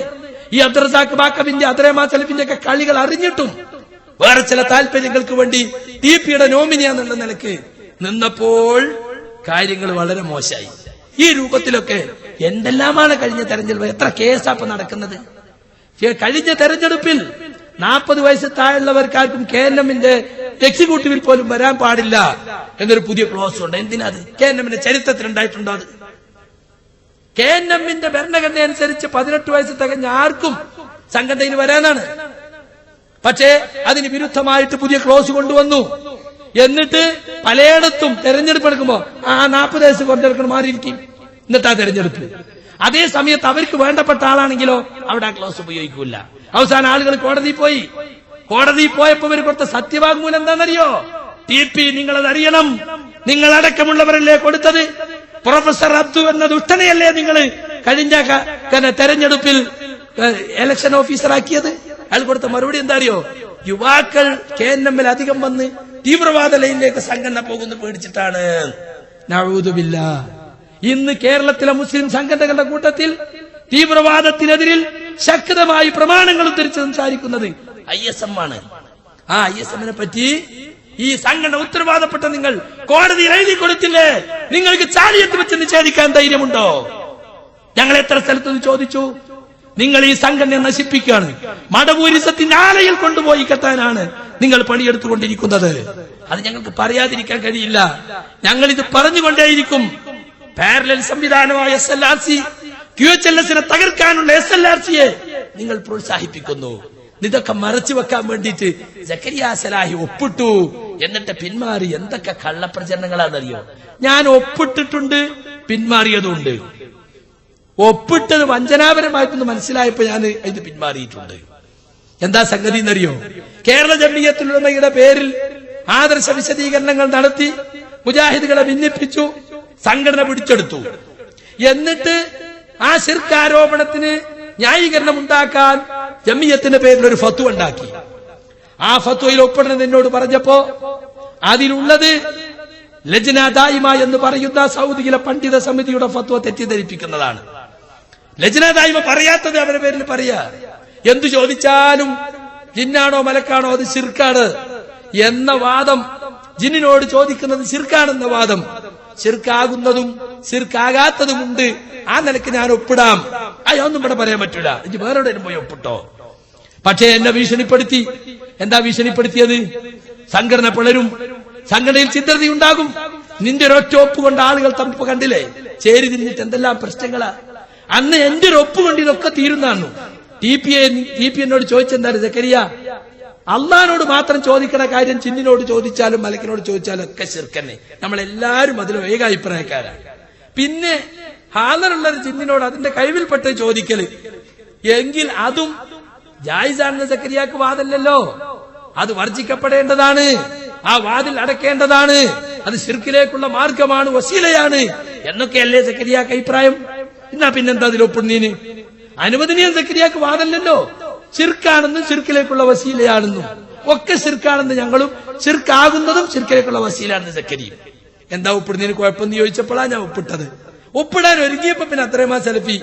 ഈ അബ്ദുറസാഖ് ബാക്കബിന്റെ അദ്രേമാ സലഫിന്റെ ഒക്കെ കളികൾ അറിഞ്ഞിട്ടും വേറെ ചില താല്പര്യങ്ങൾക്ക് വേണ്ടി TPയുടെ നോമിനിയാന്നുള്ള നിലക്ക് നിന്നപ്പോൾ കാര്യങ്ങൾ വളരെ മോശമായി. ഈ രൂപത്തിലൊക്കെ എന്തെല്ലാമാണ് കഴിഞ്ഞ തെരഞ്ഞെടുപ്പ്, എത്ര കേസാപ്പ് നടക്കുന്നത്. കഴിഞ്ഞ തെരഞ്ഞെടുപ്പിൽ 40 വയസ്സ് താഴെയുള്ളവർക്കാർക്കും KNMന്റെ എക്സിക്യൂട്ടീവിൽ പോലും വരാൻ പാടില്ല എന്നൊരു പുതിയ ക്ലോസ് ഉണ്ട്. എന്തിനാത്? KNMന്റെ ചരിത്രത്തിൽ ഉണ്ടായിട്ടുണ്ടോ? അത് KNMന്റെ ഭരണഘടന അനുസരിച്ച് 18 വയസ്സ് തികഞ്ഞ ആർക്കും സംഘടനയിൽ വരാനാണ്. പക്ഷേ അതിന് വിരുദ്ധമായിട്ട് പുതിയ ക്ലോസ് കൊണ്ടുവന്നു. എന്നിട്ട് പലയിടത്തും തെരഞ്ഞെടുപ്പ് എടുക്കുമ്പോ 40 വയസ്സ് കുറച്ചെടുക്കണം, മാറിയിരിക്കും. എന്നിട്ടാ തെരഞ്ഞെടുപ്പ്. അതേ സമയത്ത് അവർക്ക് വേണ്ടപ്പെട്ട ആളാണെങ്കിലോ അവിടെ ആ ക്ലോസ് ഉപയോഗിക്കൂല. അവസാന ആളുകൾ കോടതിയിൽ പോയി. കോടതിയിൽ പോയപ്പോ ഇവർ കൊടുത്ത സത്യവാങ്മൂലം എന്താണെന്നറിയോ? TP നിങ്ങളത് അറിയണം, നിങ്ങളടക്കമുള്ളവരല്ലേ കൊടുത്തത്. പ്രൊഫസർ അബ്ദു എന്ന ദുഷ്ടനെയല്ലേ നിങ്ങൾ കഴിഞ്ഞ തെരഞ്ഞെടുപ്പിൽ ഇലക്ഷൻ ഓഫീസറാക്കിയത്? അയാൾ കൊടുത്ത മറുപടി എന്താ അറിയോ? യുവാക്കൾ KNMൽ അധികം വന്ന് തീവ്രവാദ ലൈനിലേക്ക് സംഘടന പോകുന്ന പേടിച്ചിട്ടാണ്. നഊദു ബില്ലാഹ്. ഇന്ന് കേരളത്തിലെ മുസ്ലിം സംഘടനകളുടെ കൂട്ടത്തിൽ തീവ്രവാദത്തിനെതിരിൽ ശക്തമായി പ്രമാണങ്ങൾ ഉദ്ധരിച്ച് സംസാരിക്കുന്നത് ISM ആണ്. ആ ISMനെ പറ്റി ഈ സംഘടന ഉത്തരവാദപ്പെട്ട നിങ്ങൾ കോടതിയിൽ എഴുതി കൊടുത്തില്ലേ? നിങ്ങൾക്ക് ചാലിയത്ത് വെച്ച് നിഷേധിക്കാൻ ധൈര്യമുണ്ടോ? ഞങ്ങൾ എത്ര സ്ഥലത്ത് ചോദിച്ചു. നിങ്ങൾ ഈ സംഘടനയെ നശിപ്പിക്കുകയാണ്. മടവൂരിസത്തിന്റെ ആലയിൽ കൊണ്ടുപോയി കെട്ടാനാണ് നിങ്ങൾ പണിയെടുത്തുകൊണ്ടിരിക്കുന്നത്. അത് ഞങ്ങൾക്ക് പറയാതിരിക്കാൻ കഴിയില്ല. ഞങ്ങൾ ഇത് പറഞ്ഞുകൊണ്ടേയിരിക്കും. പാരലൽ സംവിധാനമായ SLRC, QHLSനെ തകർക്കാനുള്ള SLRCയെ നിങ്ങൾ പ്രോത്സാഹിപ്പിക്കുന്നു. ഇതൊക്കെ മറച്ചു വെക്കാൻ വേണ്ടിയിട്ട് സക്കരിയ സലാഹി ഒപ്പിട്ടു, എന്നിട്ട് പിന്മാറി. എന്തൊക്കെ കള്ളപ്രചരണങ്ങളാണെന്നറിയോ? ഞാൻ ഒപ്പിട്ടിട്ടുണ്ട്, പിന്മാറിയതുണ്ട്. ഒപ്പിട്ടത് വഞ്ചനാപരമായിട്ടൊന്ന് മനസ്സിലായപ്പോ ഞാൻ ഇത് പിന്മാറിയിട്ടുണ്ട്. എന്താ സംഗതി എന്നറിയോ? കേരള ജംഇയ്യത്തുൽ ഉലമയുടെ പേരിൽ ആദർശ വിശദീകരണങ്ങൾ നടത്തി മുജാഹിദുകളെ ഭിന്നിപ്പിച്ചു, സംഘടന പിടിച്ചെടുത്തു. എന്നിട്ട് ആ ശിർക്ക് ആരോപണത്തിന് ന്യായീകരണം ഉണ്ടാക്കാൻ ജംഇയ്യത്തിന്റെ പേരിൽ ഒരു ഫത്വ ഉണ്ടാക്കി. ആ ഫത്വയിൽ ഒപ്പിടണം എന്നോട് പറഞ്ഞപ്പോ അതിലുള്ളത് ലജ്ന ദായിമ എന്ന് പറയുന്ന സൗദിയിലെ പണ്ഡിത സമിതിയുടെ ഫത്വ തെറ്റിദ്ധരിപ്പിക്കുന്നതാണ്. ലജ്ന ദായിമ പറയാത്തത് അവരുടെ പേരിൽ പറയാ. എന്തു ചോദിച്ചാലും ജിന്നാണോ മലക്കാണോ അത് ശിർക്കാണ് എന്ന വാദം, ജിന്നിനോട് ചോദിക്കുന്നത് ശിർക്കാണെന്ന വാദം, ശിർക്കാകുന്നതും ശിർക്കാകാത്തതുമുണ്ട്. ആ നിലക്ക് ഞാൻ ഒപ്പിടാം. അതൊന്നും ഇവിടെ പറയാൻ പറ്റൂല, ഇത് വേറെ പോയി ഒപ്പിട്ടോ. പക്ഷേ എന്നെ ഭീഷണിപ്പെടുത്തി. എന്താ ഭീഷണിപ്പെടുത്തിയത്? സംഘടന പിളരും, സംഘടനയിൽ ചിത്രതയുണ്ടാകും. നിന്റെ ഒരൊറ്റ ഒപ്പ് കൊണ്ട് ആളുകൾ തമ്മിൽ കണ്ടില്ലേ ചേരി തിരിഞ്ഞിട്ട് എന്തെല്ലാം പ്രശ്നങ്ങളാ. അന്ന് എന്റെ ഒരു ഒപ്പ് കൊണ്ട് ഇതൊക്കെ തീരുന്നാണ്. TP എന്നോട് ചോദിച്ചെന്താണ്, സക്കരിയ അള്ളഹാനോട് മാത്രം ചോദിക്കണ കാര്യം ജിന്നിനോട് ചോദിച്ചാലും മലക്കിനോട് ചോദിച്ചാലും ഒക്കെ ശിർക്കന്നെ. നമ്മളെല്ലാരും അതിൽ ഏക അഭിപ്രായക്കാരാണ്. പിന്നെ ഹാലറുള്ള ഒരു ജിന്നിനോട് അതിന്റെ കഴിവിൽപ്പെട്ട് ചോദിക്കല് എങ്കിൽ അതും ജായിസാണെന്ന് സക്കരിയാക്ക് വാദല്ലല്ലോ. അത് വർജിക്കപ്പെടേണ്ടതാണ്, ആ വാതിൽ അടക്കേണ്ടതാണ്, അത് ശിർക്കിലേക്കുള്ള മാർഗമാണ്, വസീലയാണ് എന്നൊക്കെയല്ലേ സക്കരിയാക്ക് അഭിപ്രായം. എന്നാ പിന്നെന്താ അതിലൊപ്പിടുന്നീന്? അനുവദനീയം സക്കരിയാക്ക് വാദല്ലല്ലോ. ശിർക്കാണെന്നും ശിർക്കിലേക്കുള്ള വസീലയാണെന്നും ഒക്കെ ശിർക്കാണെന്ന് ഞങ്ങളും, ശിർക്കാകുന്നതും ശിർക്കിലേക്കുള്ള വസീലാണെന്ന് സക്കരിയും. എന്താ ഒപ്പിടുന്നതിന് കുഴപ്പമെന്ന് ചോദിച്ചപ്പോഴാണ് ഞാൻ ഒപ്പിട്ടത്. ഒപ്പിടാൻ ഒരുങ്ങിയപ്പോ പിന്നെ അത്രയുമാ സെലഫി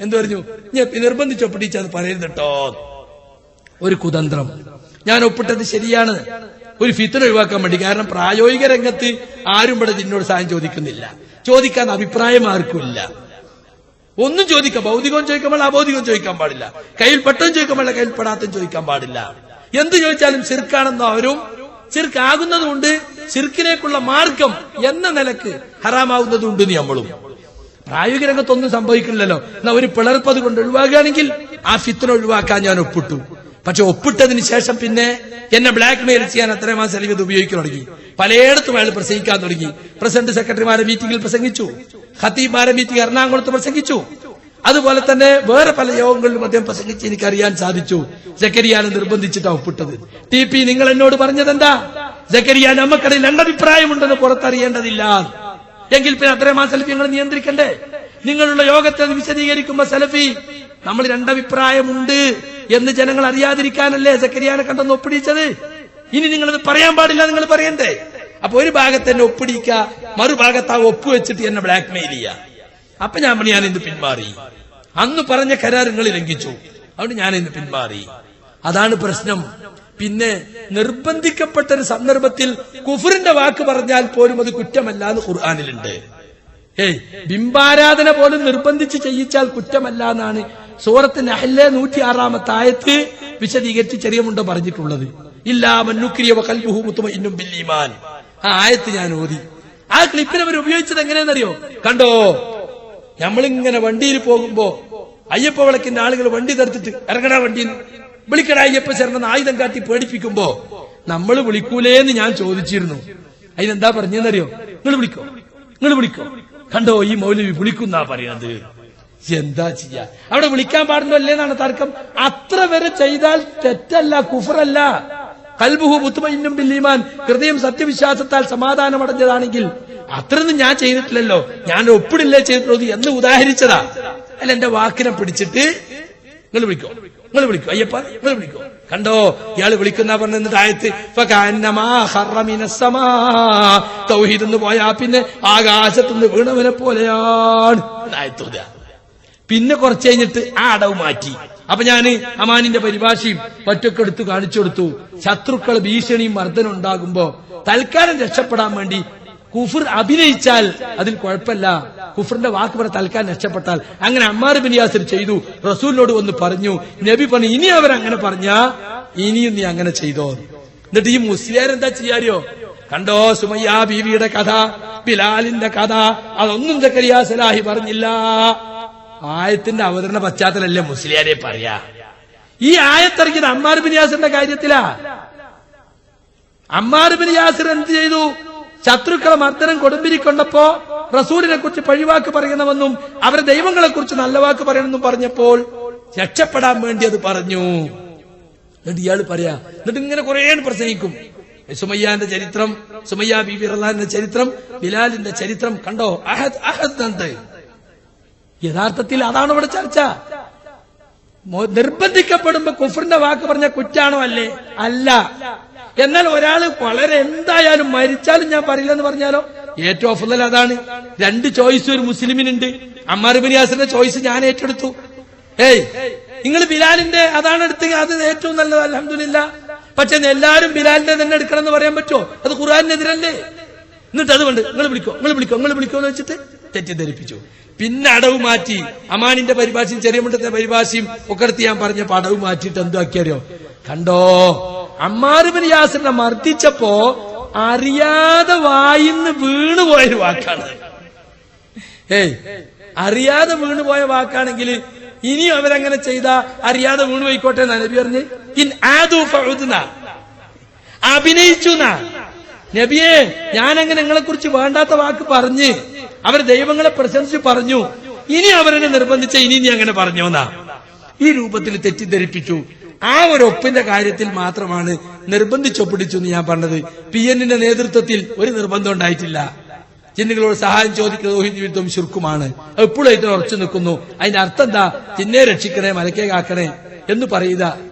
എന്തു പറഞ്ഞു, ഞാൻ നിർബന്ധിച്ച് ഒപ്പിടിച്ചത് പറയരുത് കേട്ടോ. ഒരു കുതന്ത്രം. ഞാൻ ഒപ്പിട്ടത് ശരിയാണ്, ഒരു ഫിത്ന ഒഴിവാക്കാൻ വേണ്ടി. കാരണം പ്രായോഗിക രംഗത്ത് ആരും ഇവിടെ ജിന്നോട് സഹായം ചോദിക്കുന്നില്ല, ചോദിക്കാൻ അഭിപ്രായം ആർക്കുമില്ല. ഒന്നും ചോദിക്കാം, ഭൗതികവും ചോദിക്കാൻ പാടില്ല, അഭൗതികവും ചോദിക്കാൻ പാടില്ല, കയ്യിൽ പെട്ടതും ചോദിക്കാൻ പാടില്ല, കയ്യിൽ പെടാത്തതും ചോദിക്കാൻ പാടില്ല. എന്ത് ചോദിച്ചാലും ശിർക്കാണെന്ന് അവരും ശിർക്കാകുന്നതുകൊണ്ട് ശിർക്കിലേക്കുള്ള മാർഗം എന്ന നിലക്ക് ഹറാമാവുന്നതുണ്ട് നമ്മളും. പ്രായോഗിക രംഗത്തൊന്നും സംഭവിക്കില്ലല്ലോ. എന്നാ ഒരു പിളർപ്പത് കൊണ്ട് ഒഴിവാക്കുകയാണെങ്കിൽ ആ ഫിത്ന ഒഴിവാക്കാൻ ഞാൻ ഒപ്പിട്ടു. പക്ഷെ ഒപ്പിട്ടതിന് ശേഷം പിന്നെ എന്നെ ബ്ലാക്ക് മെയിൽ ചെയ്യാൻ അത്രയും മാസം ഇത് ഉപയോഗിക്കാൻ തുടങ്ങി. പലയിടത്തും അയാൾ പ്രസംഗിക്കാൻ തുടങ്ങി. പ്രസിഡന്റ് സെക്രട്ടറിമാരെ മീറ്റിംഗിൽ പ്രസംഗിച്ചു, ഖത്തീബുമാരെ മീറ്റിംഗ് എറണാകുളത്ത് പ്രസംഗിച്ചു, അതുപോലെ തന്നെ വേറെ പല യോഗങ്ങളിലും അദ്ദേഹം പ്രസംഗിച്ച് എനിക്കറിയാൻ സാധിച്ചു. സക്കരിയാനെ നിർബന്ധിച്ചിട്ടാ ഒപ്പിട്ടത്. TP നിങ്ങൾ എന്നോട് പറഞ്ഞതെന്താ? സക്കരിയ നമുക്കിടയിൽ രണ്ടഭിപ്രായമുണ്ടെന്ന് പുറത്തറിയേണ്ടതില്ല. എങ്കിൽ പിന്നെ അത്രയും ആ സെൽഫി നിങ്ങൾ നിയന്ത്രിക്കണ്ടേ? നിങ്ങളുള്ള യോഗത്തെ വിശദീകരിക്കുമ്പോ സെൽഫി നമ്മൾ രണ്ടഭിപ്രായമുണ്ട് എന്ന് ജനങ്ങൾ അറിയാതിരിക്കാനല്ലേ സക്കരിയാനെ കണ്ടെന്ന് ഒപ്പിടിച്ചത്. ഇനി നിങ്ങളത് പറയാൻ പാടില്ല, നിങ്ങൾ പറയണ്ടേ? അപ്പൊ ഒരു ഭാഗത്ത് എന്നെ ഒപ്പിടിക്ക, മറുഭാഗത്ത് ആ ഒപ്പുവെച്ചിട്ട് എന്നെ ബ്ലാക്ക് മെയിൽ ചെയ്യുക. അപ്പൊ ഞാൻ ഇന്ന് പിന്മാറി. അന്ന് പറഞ്ഞ കരാർ നിങ്ങൾ ലംഘിച്ചു, അതുകൊണ്ട് ഞാൻ ഇന്ന് പിന്മാറി. അതാണ് പ്രശ്നം. പിന്നെ നിർബന്ധിക്കപ്പെട്ട ഒരു സന്ദർഭത്തിൽ കുഫറിന്റെ വാക്ക് പറഞ്ഞാൽ പോലും അത് കുറ്റമല്ല എന്ന് ഖുർആനിലുണ്ട്. ബിംബാരാധന പോലും നിർബന്ധിച്ച് ചെയ്യിച്ചാൽ കുറ്റമല്ല എന്നാണ് സൂറത്ത് നഹ്ലിലെ 106-ാമത്തെ ആയത്ത് വിശദീകരിച്ച് ചെറിയ മുണ്ട പറഞ്ഞിട്ടുള്ളത്. ഇല്ലാ മൻ നുക്രിയ വഖൽബുഹു മുത്മഇന്നുൻ ബിൽ ഈമാൻ. ആ ആയത്ത് ഞാൻ ഓതി. ആ ക്ലിപ്പിൽ അവർ ഉപയോഗിച്ചത് എങ്ങനെയെന്നറിയോ? കണ്ടോ, നമ്മളിങ്ങനെ വണ്ടിയിൽ പോകുമ്പോ അയ്യപ്പ വിളക്കിന്റെ ആളുകൾ വണ്ടി തടുത്തിട്ട് ഇറങ്ങടാ വണ്ടിയിൽ വിളിക്കടാ അയ്യപ്പ ശരണം ആയുധം കാട്ടി പേടിപ്പിക്കുമ്പോ നമ്മൾ വിളിക്കൂലേന്ന് ഞാൻ ചോദിച്ചിരുന്നു. അതിനെന്താ പറഞ്ഞെന്നറിയോ? നിങ്ങൾ വിളിക്കോ. കണ്ടോ, ഈ മൗലവി വിളിക്കുന്നാ പറയണത്. എന്താ ചെയ്യാ? അവിടെ വിളിക്കാൻ പാടുന്നല്ലേന്നാണ് തർക്കം. അത്ര വരെ ചെയ്താൽ തെറ്റല്ല, കുഫറല്ല. ഖൽബുഹു മുത്മഇന്നുൻ ബിൽ ഈമാൻ, ഹൃദയം സത്യവിശ്വാസത്താൽ സമാധാനമടഞ്ഞതാണെങ്കിൽ അത്രയൊന്നും ഞാൻ ചെയ്തിട്ടില്ലല്ലോ, ഞാൻ ഒപ്പിടില്ലേ ചെയ്തിട്ടുള്ളത് എന്ന് ഉദാഹരിച്ചതാ. അല്ല, എന്റെ വാക്കിനെ പിടിച്ചിട്ട് നിങ്ങൾ വിളിക്കോ അയ്യപ്പ, നിങ്ങൾ വിളിക്കോ. കണ്ടോ, ഇയാള് വിളിക്കുന്ന പറഞ്ഞ ആയത്ത് തൗഹീദ് എന്ന് പോയാ പിന്നെ ആകാശത്തുനിന്ന് വീണവനെ പോലെയാണ് ആയത്തോല. പിന്നെ കുറച്ച് കഴിഞ്ഞിട്ട് ആ അടവ് മാറ്റി. അപ്പൊ ഞാന് അമാനിന്റെ പരിഭാഷയും മറ്റൊക്കെ എടുത്തു കാണിച്ചു കൊടുത്തു. ശത്രുക്കൾ ഭീഷണിയും മർദ്ദനം ഉണ്ടാകുമ്പോ തൽക്കാലം രക്ഷപ്പെടാൻ വേണ്ടി കുഫർ അഭിനയിച്ചാൽ അതിൽ കുഴപ്പമില്ല, കുഫറിന്റെ വാക്ക് പറഞ്ഞ തൽക്കാലം രക്ഷപ്പെട്ടാൽ. അങ്ങനെ അമ്മാർ ബിൻ യാസിർ ചെയ്തു. റസൂലിനോട് വന്ന് പറഞ്ഞു. നബി പറഞ്ഞു, ഇനി അവരങ്ങനെ പറഞ്ഞാ ഇനിയും നീ അങ്ങനെ ചെയ്തോ. എന്നിട്ട് ഈ മുസ്ലിയാരെന്താ ചെയ്യാറിയോ? കണ്ടോ, സുമയ്യ ബീവിയുടെ കഥ, ബിലാലിന്റെ കഥ, അതൊന്നും സക്കരിയ സലാഹി പറഞ്ഞില്ല. ആയത്തിന്റെ അവതരണ പശ്ചാത്തലല്ലേ മുസ്ലിയാരെ പറയാ. ഈ ആയത്തിറങ്ങിയത് അമ്മാർ ബിൻ യാസിറിന്റെ കാര്യത്തിലാ. അമ്മാർ ബിൻ യാസിർ എന്ത് ചെയ്തു? ശത്രുക്കളെ മർദ്ദനം കൊടുമ്പിരിക്കൊണ്ടപ്പോ റസൂലിനെ കുറിച്ച് പഴിവാക്ക് പറയണമെന്നും അവരെ ദൈവങ്ങളെ കുറിച്ച് നല്ല വാക്ക് പറയണമെന്നും പറഞ്ഞപ്പോൾ രക്ഷപ്പെടാൻ വേണ്ടി അത് പറഞ്ഞു. എന്നിട്ട് ഇയാൾ പറയാ, എന്നിട്ട് ഇങ്ങനെ കുറെ പ്രസംഗിക്കും. സുമയ്യാന്റെ ചരിത്രം, സുമയ്യ ബീബി റളിയല്ലാഹുവിന്റെ ചരിത്രം, ബിലാലിന്റെ ചരിത്രം. കണ്ടോ, അഹദ്. യഥാർത്ഥത്തിൽ അതാണ് ഇവിടെ ചർച്ച. നിർബന്ധിക്കപ്പെടുമ്പോ കുഫറിന്റെ വാക്ക് പറഞ്ഞ കുറ്റാണോ? അല്ലേ? അല്ല. എന്നാൽ ഒരാള് വളരെ എന്തായാലും മരിച്ചാലും ഞാൻ പറയില്ലെന്ന് പറഞ്ഞാലോ? ഏറ്റവും അഫ്ളൽ അതാണ്. രണ്ട് ചോയ്സ് ഒരു മുസ്ലിമിനുണ്ട്. അമ്മാർ ബിൻ യാസിറിന്റെ ചോയ്സ് ഞാൻ ഏറ്റെടുത്തു. നിങ്ങൾ ബിലാലിന്റെ അതാണ് എടുത്ത്, അത് ഏറ്റവും നല്ലത്, അൽഹംദുലില്ലാ. പക്ഷെ എല്ലാരും ബിലാലിന്റെ തന്നെ എടുക്കണം എന്ന് പറയാൻ പറ്റുമോ? അത് ഖുർആനിനെതിരല്ലേ? എന്നിട്ട് അതുകൊണ്ട് നിങ്ങൾ വിളിക്കോ എന്ന് വെച്ചിട്ട് തെറ്റിദ്ധരിപ്പിച്ചു. പിന്നെ അടവ് മാറ്റി. അമാനിന്റെ പരിഭാഷയും ചെറിയ മുണ്ടത്തെ പരിഭാഷയും ഒക്കെ എടുത്ത് ഞാൻ പറഞ്ഞപ്പോ അടവ് മാറ്റിയിട്ട് എന്താക്കിയോ? കണ്ടോ, അമ്മാർ ബിൻ യാസിറിനെ മർദ്ദിച്ചപ്പോ അറിയാതെ വായിന്ന് വീണുപോയൊരു വാക്കാണ്. അറിയാതെ വീണുപോയ വാക്കാണെങ്കിൽ ഇനിയും അവരങ്ങനെ ചെയ്താ അറിയാതെ വീണ് പോയിക്കോട്ടെ എന്നാ നബി പറഞ്ഞ്. ഇൻ ആദു ഫഉദ്ന, അഭിനയിച്ചു എന്നാ നബിയെ. ഞാനങ്ങനെ നിങ്ങളെ കുറിച്ച് വേണ്ടാത്ത വാക്ക് പറഞ്ഞ് അവർ ദൈവങ്ങളെ പ്രശംസിച്ച് പറഞ്ഞു, ഇനി അവരെന്നെ നിർബന്ധിച്ച ഇനി നീ അങ്ങനെ പറഞ്ഞോന്നാ ഈ രൂപത്തിൽ തെറ്റിദ്ധരിപ്പിച്ചു. ആ ഒരു ഒപ്പിന്റെ കാര്യത്തിൽ മാത്രമാണ് നിർബന്ധിച്ചൊപ്പിടിച്ചു എന്ന് ഞാൻ പറഞ്ഞത്. PN നേതൃത്വത്തിൽ ഒരു നിർബന്ധം ഉണ്ടായിട്ടില്ല. ജിന്നുകളോട് സഹായം ചോദിക്കുന്നത് ജീവിതവും ശുർക്കുമാണ്. എപ്പോഴും അതിന് ഉറച്ചു നിൽക്കുന്നു. അതിന്റെ അർത്ഥം എന്താ? ജിന്നെ രക്ഷിക്കണേ, മലക്കെ കാക്കണേ എന്ന് പറയുക,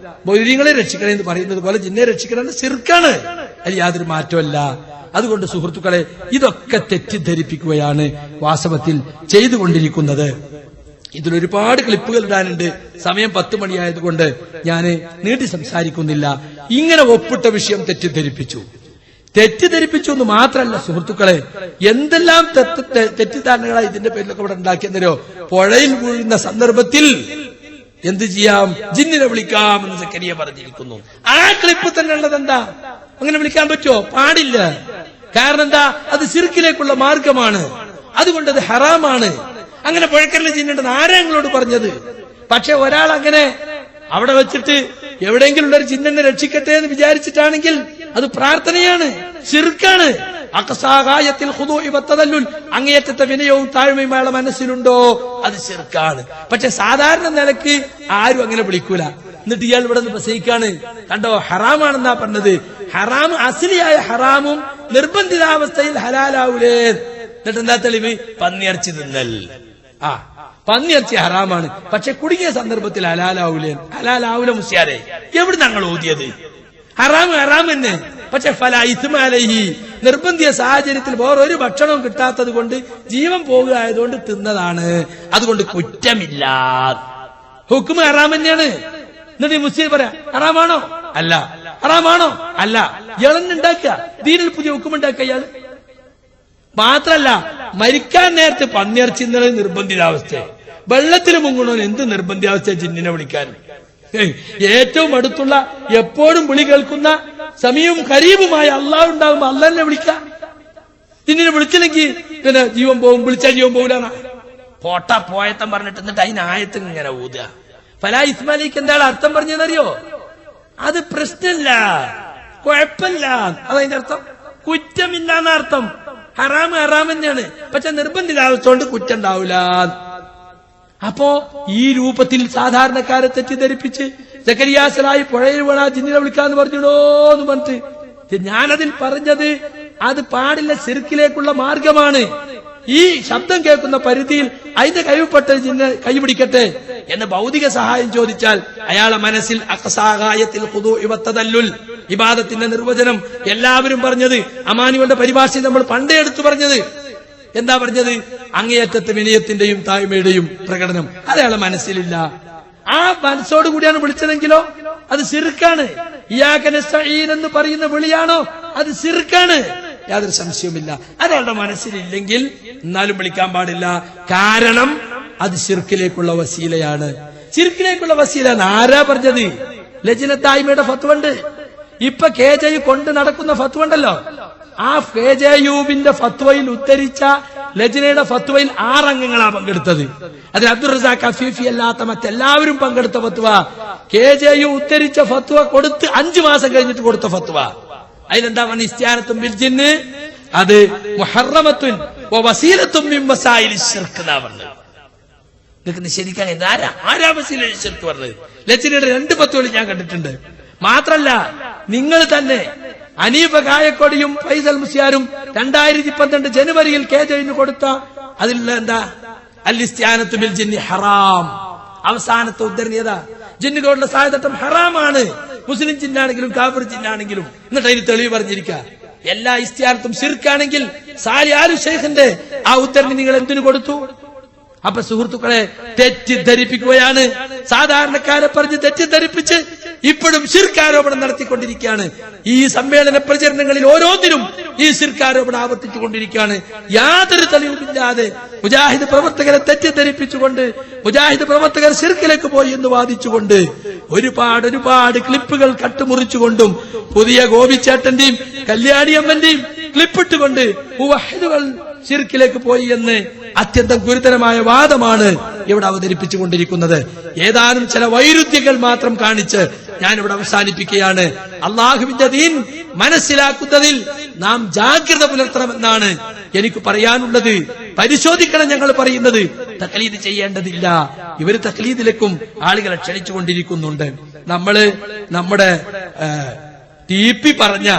ബൗര്യങ്ങളെ രക്ഷിക്കണേ എന്ന് പറയുന്നത് പോലെ ജിന്നെ രക്ഷിക്കണേ ശിർക്കാണ്. അതിൽ യാതൊരു മാറ്റമല്ല. അതുകൊണ്ട് സുഹൃത്തുക്കളെ, ഇതൊക്കെ തെറ്റിദ്ധരിപ്പിക്കുകയാണ് വാസ്തവത്തിൽ ചെയ്തുകൊണ്ടിരിക്കുന്നത്. ഇതിലൊരുപാട് ക്ലിപ്പുകൾ ഇടാനുണ്ട്. സമയം 10 മണിയായതുകൊണ്ട് ഞാൻ നീട്ടി സംസാരിക്കുന്നില്ല. ഇങ്ങനെ ഒപ്പിട്ട വിഷയം തെറ്റിദ്ധരിപ്പിച്ചു എന്ന് മാത്രമല്ല സുഹൃത്തുക്കളെ, എന്തെല്ലാം തെറ്റിദ്ധാരണകളാണ് ഇതിന്റെ പേരിലൊക്കെ ഇവിടെ ഉണ്ടാക്കിയെന്നോ. പുഴയിൽ വീഴുന്ന സന്ദർഭത്തിൽ എന്ത് ചെയ്യാം? ജിന്നിനെ വിളിക്കാമെന്ന് സക്കരിയ പറഞ്ഞിരിക്കുന്നു. ആ ക്ലിപ്പ് തന്നെ ഉള്ളത് എന്താ? അങ്ങനെ വിളിക്കാൻ പറ്റുമോ? പാടില്ല. കാരണം എന്താ? അത് ശിർക്കിലേക്കുള്ള മാർഗമാണ്. അതുകൊണ്ട് അത് ഹറാമാണ്. അങ്ങനെ പുഴക്കരൽ ജിന്നുണ്ടെന്ന് ആരാ ഞങ്ങളോട് പറഞ്ഞത്? പക്ഷെ ഒരാൾ അങ്ങനെ അവിടെ വെച്ചിട്ട് എവിടെയെങ്കിലും ഉള്ളൊരു ജിന്നെ രക്ഷിക്കട്ടെ എന്ന് വിചാരിച്ചിട്ടാണെങ്കിൽ അത് പ്രാർത്ഥനയാണ്, ശിർക്കാണ്. അഖസാഗായത്തിൽ ഖുദൂഇ വതദല്ലുൽ, അങ്ങേയറ്റത്തെ വിനയവും താഴ്മയും അയാളെ മനസ്സിലുണ്ടോ അത് ശിർക്കാണ്. പക്ഷെ സാധാരണ നിലക്ക് ആരും അങ്ങനെ വിളിക്കൂല. എന്നിട്ട് ഇയാൾ ഇവിടെ നിന്ന് പ്രസംഗിക്കാണ്, കണ്ടോ ഹറാമാണെന്നാ പറഞ്ഞത്. ഹറാം അസ്ലിയായ ഹറാമും നിർബന്ധിതാവസ്ഥയിൽ ഹലാലാവൂലേ. എന്നിട്ട് എന്താ തെളിവ്? പന്നിയിറച്ചി തിന്നൽ. പന്നിയിറച്ചി ഹറാമാണ്, പക്ഷെ കുടുങ്ങിയ സന്ദർഭത്തിൽ ഹലാലാവൂലേ. ഹലാലാവൂല മുസ്യാരെ, എവിടെ ഞങ്ങൾ ഓതിയത്? ഹറാം തന്നെ. പക്ഷെ ഫലാ ഇസ്മ അലൈഹി, നിർബന്ധിയ സാഹചര്യത്തിൽ വേറൊരു ഭക്ഷണവും കിട്ടാത്തത് കൊണ്ട് ജീവൻ പോകുക ആയതുകൊണ്ട് തിന്നതാണ്. അതുകൊണ്ട് കുറ്റമില്ല. ഹുക്മ ഹറാം തന്നെയാണ്. എന്നിട്ട് മുസ്ലിം പറയാ ഹറാമാണോ? അല്ല. ഹറാമാണോ? അല്ല. ഇയാളെന്നുണ്ടാക്കുക ദീനിൽ പുതിയ ഹുക്കുമുണ്ടാക്കുക ഇയാള്. മാത്രല്ല മരിക്കാൻ നേരത്ത് പന്നിയിറച്ചി ഇന്നലെ നിർബന്ധിതാവസ്ഥ. വെള്ളത്തിൽ മുങ്ങണോ എന്ത് നിർബന്ധിതാവസ്ഥ ജിന്നിനെ വിളിക്കാൻ? ഏറ്റവും അടുത്തുള്ള എപ്പോഴും വിളി കേൾക്കുന്ന സമയവും കരീബുമായ അള്ളാഹ് ഉണ്ടാകുമ്പോ അള്ളാഹിനെ വിളിക്കാം. ജിന്നിനെ വിളിച്ചില്ലെങ്കിൽ പിന്നെ ജീവൻ പോകും, വിളിച്ചാൽ ജീവൻ പോകില്ല. പോയത്തം പറഞ്ഞിട്ട് എന്നിട്ട് അതിന് ആയത്ത് ഇങ്ങനെ ഊതുക. ഫലാ ഇസ്മാലിക്ക് എന്താണ് അർത്ഥം പറഞ്ഞതെന്നറിയോ? അത് പ്രശ്നമില്ല, കുഴപ്പമില്ല. അതതിന്റെ അർത്ഥം കുറ്റമില്ല എന്നർത്ഥം. ഹറാം തന്നെയാണ്, പക്ഷെ നിർബന്ധിതാവസ്ഥോണ്ട് കുറ്റം ഉണ്ടാവില്ല. അപ്പോ ഈ രൂപത്തിൽ സാധാരണക്കാരെ തെറ്റിദ്ധരിപ്പിച്ച് സക്കരിയാസലായി പുഴയിൽ വീണ ജിന്നിനെ വിളിക്കാന്ന് പറഞ്ഞിടോ എന്ന് പറഞ്ഞിട്ട് ഞാനതിൽ പറഞ്ഞത് അത് പാടില്ല, ശിർക്കിലേക്കുള്ള മാർഗമാണ്. ഈ ശബ്ദം കേൾക്കുന്ന പരിധിയിൽ അതിന്റെ കഴിവപ്പെട്ട ജിന്നെ കൈപിടിക്കട്ടെ എന്ന് ഭൗതിക സഹായം ചോദിച്ചാൽ അയാളെ മനസ്സിൽ അഖസാഗായത്തിൽ ഖുദൂഇ വതദല്ലുൽ, ഇബാദത്തിന്റെ നിർവചനം എല്ലാവരും പറഞ്ഞത്, അമാനികളുടെ പരിഭാഷയിൽ നമ്മൾ പണ്ടേ എടുത്തു പറഞ്ഞത് എന്താ പറഞ്ഞത്? അങ്ങേയറ്റത്തെ വിനയത്തിന്റെയും താഴ്മയുടെയും പ്രകടനം. അയാളെ മനസ്സിലില്ല. ആ മനസ്സോട് കൂടിയാണ് വിളിച്ചതെങ്കിലോ അത് ശിർക്കാണ്. ഇയ്യാക നസ്തഈൻ എന്ന് പറയുന്ന വിളിയാണോ അത് ശിർക്കാണ്, യാതൊരു സംശയവുമില്ല. അയാളുടെ മനസ്സിലില്ലെങ്കിൽ എന്നാലും വിളിക്കാൻ പാടില്ല. കാരണം അത് ശിർക്കിലേക്കുള്ള വസീലയാണ്. ശിർക്കിലേക്കുള്ള വസീല ആരാ പറഞ്ഞത്? ലജ്നത്തായ്മയുടെ ഫത്വണ്ട്. ഇപ്പൊ KJU കൊണ്ട് നടക്കുന്ന ഫത്വണ്ടല്ലോ, ആ KJUവിന്റെ ഫത്വയിൽ ഉദ്ധരിച്ച ലജ്നയുടെ ഫത്വയിൽ 6 അംഗങ്ങളാ പങ്കെടുത്തത്. അതിൽ അബ്ദുൾ റസാഖ് അഫീഫി അല്ലാത്ത മറ്റെല്ലാവരും പങ്കെടുത്ത ഫത്വ. KJU ഉദ്ധരിച്ച ഫത്വ കൊടുത്ത് 5 മാസം കഴിഞ്ഞിട്ട് കൊടുത്ത ഫത്വ. അതിലെന്താ പറഞ്ഞ? ഇസ്തിആനത്തും ബിൽ ജിന്ന് അത് മുഹറമത്തുൻ വസീലത്തും മിൻ വസായിലി ശിർക്ക് എന്നാ പറഞ്ഞത്. നിങ്ങൾക്ക് നിഷേധിക്കാൻ ആരാ വസീലയിൽ ശിർക്ക് പറഞ്ഞത്? ലജ്നയുടെ 2 ഫത്വകൾ ഞാൻ കണ്ടിട്ടുണ്ട്. മാത്രല്ല നിങ്ങൾ തന്നെ അനീഫ കായക്കൊടിയും ഫൈസൽ മുസ്യാരും 2012 ജനുവരിയിൽ KJU കൊടുത്ത അതിലുള്ള എന്താ? അൽ ഇസ്തിആനത്തു ബിൽ ജിന്നി ഹറാം. അവസാനത്തെ ഉദ്ധരണി ഏതാ? ജിന്നുകളുടെ സഹായത്തം ഹറാമാണ്, മുസ്ലിം ജിന്നാണെങ്കിലും കാഫിർ ജിന്നാണെങ്കിലും. എന്നിട്ട് അതിന് തെളിവ് പറഞ്ഞിരിക്കുക. എല്ലാ ഇസ്തിആനത്തും ശിർക്കാണെങ്കിൽ സാരി ആലു ഷെയ്ഖിന്റെ ആ ഉദ്ധരണി നിങ്ങൾ എന്തിനു കൊടുത്തു? അപ്പൊ സുഹൃത്തുക്കളെ, തെറ്റിദ്ധരിപ്പിക്കുകയാണ്. സാധാരണക്കാരെ പറഞ്ഞ് തെറ്റിദ്ധരിപ്പിച്ച് ഇപ്പോഴും ശിർക്കാരോപണം നടത്തിക്കൊണ്ടിരിക്കുകയാണ്. ഈ സമ്മേളന പ്രചരണങ്ങളിൽ ഓരോന്നിനും ഈ ശിർക്കാരോപണം ആവർത്തിച്ചുകൊണ്ടിരിക്കുകയാണ്. യാതൊരു തെളിവുമില്ലാതെ മുജാഹിദ് പ്രവർത്തകരെ തെറ്റിദ്ധരിപ്പിച്ചുകൊണ്ട് മുജാഹിദ് പ്രവർത്തകർ ശിർക്കിലേക്ക് പോയി എന്ന് വാദിച്ചുകൊണ്ട് ഒരുപാട് ക്ലിപ്പുകൾ കട്ടുമുറിച്ചുകൊണ്ടും പുതിയ ഗോപിച്ചേട്ടന്റെയും കല്യാണിയമ്മന്റെയും ക്ലിപ്പിട്ടുകൊണ്ട് മുവഹിദുകൾ ശിർക്കിലേക്ക് പോയി എന്ന് അത്യന്തം ഗുരുതരമായ വാദമാണ് ഇവിടെ അവതരിപ്പിച്ചുകൊണ്ടിരിക്കുന്നത്. ഏതാനും ചില വൈരുദ്ധ്യങ്ങൾ മാത്രം കാണിച്ച് ഞാൻ ഇവിടെ അവസാനിപ്പിക്കുകയാണ്. അള്ളാഹുവിന്റെ ദീൻ മനസ്സിലാക്കുന്നതിൽ നാം ജാഗ്രത പുലർത്തണമെന്നാണ് എനിക്ക് പറയാനുള്ളത്. പരിശോധിക്കണം. ഞങ്ങൾ പറയുന്നത് തഖ്ലീദ് ചെയ്യേണ്ടതില്ല. ഇവര് തഖ്ലീദിലേക്കും ആളുകളെ ക്ഷണിച്ചുകൊണ്ടിരിക്കുന്നുണ്ട്. നമ്മുടെ TP പറഞ്ഞ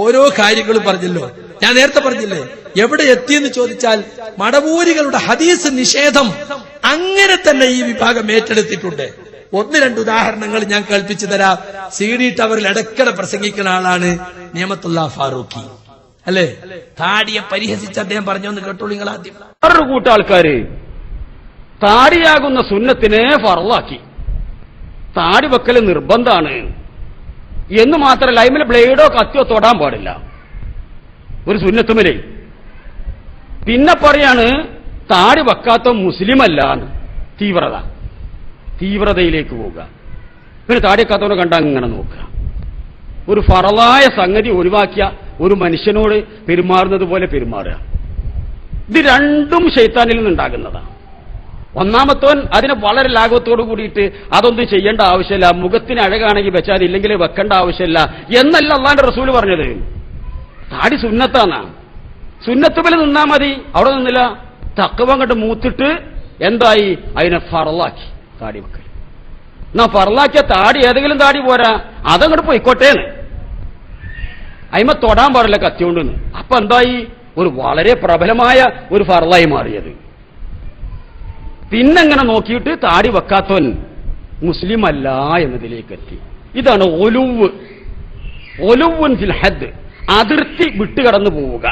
ഓരോ കാര്യങ്ങളും പറഞ്ഞല്ലോ. ഞാൻ നേരത്തെ പറഞ്ഞില്ലേ, എവിടെ എത്തിയെന്ന് ചോദിച്ചാൽ മടവൂരികളുടെ ഹദീസ് നിഷേധം അങ്ങനെ തന്നെ ഈ വിഭാഗം ഏറ്റെടുത്തിട്ടുണ്ട്. 1-2 ഉദാഹരണങ്ങൾ ഞാൻ കൽപ്പിച്ചു തരാം. CD ടവറിൽ ഇടയ്ക്കിടെ പ്രസംഗിക്കുന്ന ആളാണ് നിയമത്തുള്ള ഫാറൂഖി, അല്ലേ? താടിയെ പരിഹസിച്ച് അദ്ദേഹം പറഞ്ഞൊന്ന് കേട്ടോളൂ നിങ്ങൾ ആദ്യം. വേറൊരു കൂട്ടാൾക്കാര് താടിയാകുന്ന സുന്നത്തിനെ ഫർളാക്കി. താടി വെക്കൽ നിർബന്ധാണ് എന്ന് മാത്രമല്ല, അതിൽ ബ്ലേഡോ കത്തിയോ തൊടാൻ പാടില്ല ഒരു സുന്നത്തുമലേ. പിന്നെ പറയാണ് താടി വെക്കാത്ത മുസ്ലിം അല്ലാന്ന്. തീവ്രതയിലേക്ക് പോവുക. പിന്നെ താടി വെക്കാത്തവനെ കണ്ട അങ്ങനെ നോക്കുക. ഒരു ഫറളായ സംഗതി ഒഴിവാക്കിയ ഒരു മനുഷ്യനോട് പെരുമാറുന്നത് പോലെ പെരുമാറുക. ഇത് രണ്ടും ശൈത്താനിൽ നിന്നുണ്ടാകുന്നതാണ്. ഒന്നാമത്തോൻ അതിനെ വളരെ ലാഘവത്തോടു കൂടിയിട്ട് അതൊന്നും ചെയ്യേണ്ട ആവശ്യമില്ല, മുഖത്തിന് അഴകാണെങ്കിൽ വെച്ചാൽ ഇല്ലെങ്കിൽ വെക്കേണ്ട ആവശ്യമില്ല എന്നല്ല അള്ളാന്റെ റസൂല് പറഞ്ഞത്. താടി സുന്നത്താണ്. സുന്നത്തുമേൽ നിന്നാ മതി. അവിടെ നിന്നില്ല, തഖ്വ അങ്ങോട്ട് മൂത്തിട്ട് എന്തായി, അതിനെ ഫർളാക്കി താടി വെക്കൽ. എന്നാ ഫർളാക്കിയ താടി ഏതെങ്കിലും താടി പോരാ, അതങ്ങോട്ട് പോയിക്കോട്ടേന്ന്. അയിമ തൊടാൻ പാടില്ല കത്തിയോണ്ടെന്ന്. അപ്പൊ എന്തായി, ഒരു വളരെ പ്രബലമായ ഒരു ഫർളായി മാറിയത്. പിന്നെങ്ങനെ നോക്കിയിട്ട് താടി വെക്കാത്തവൻ മുസ്ലിം അല്ല എന്നതിലേക്ക് എത്തി. ഇതാണ് ഒലുവുൻ ഫിൽ ഹദ്, അതിർത്തി വിട്ടുകടന്നു പോവുക.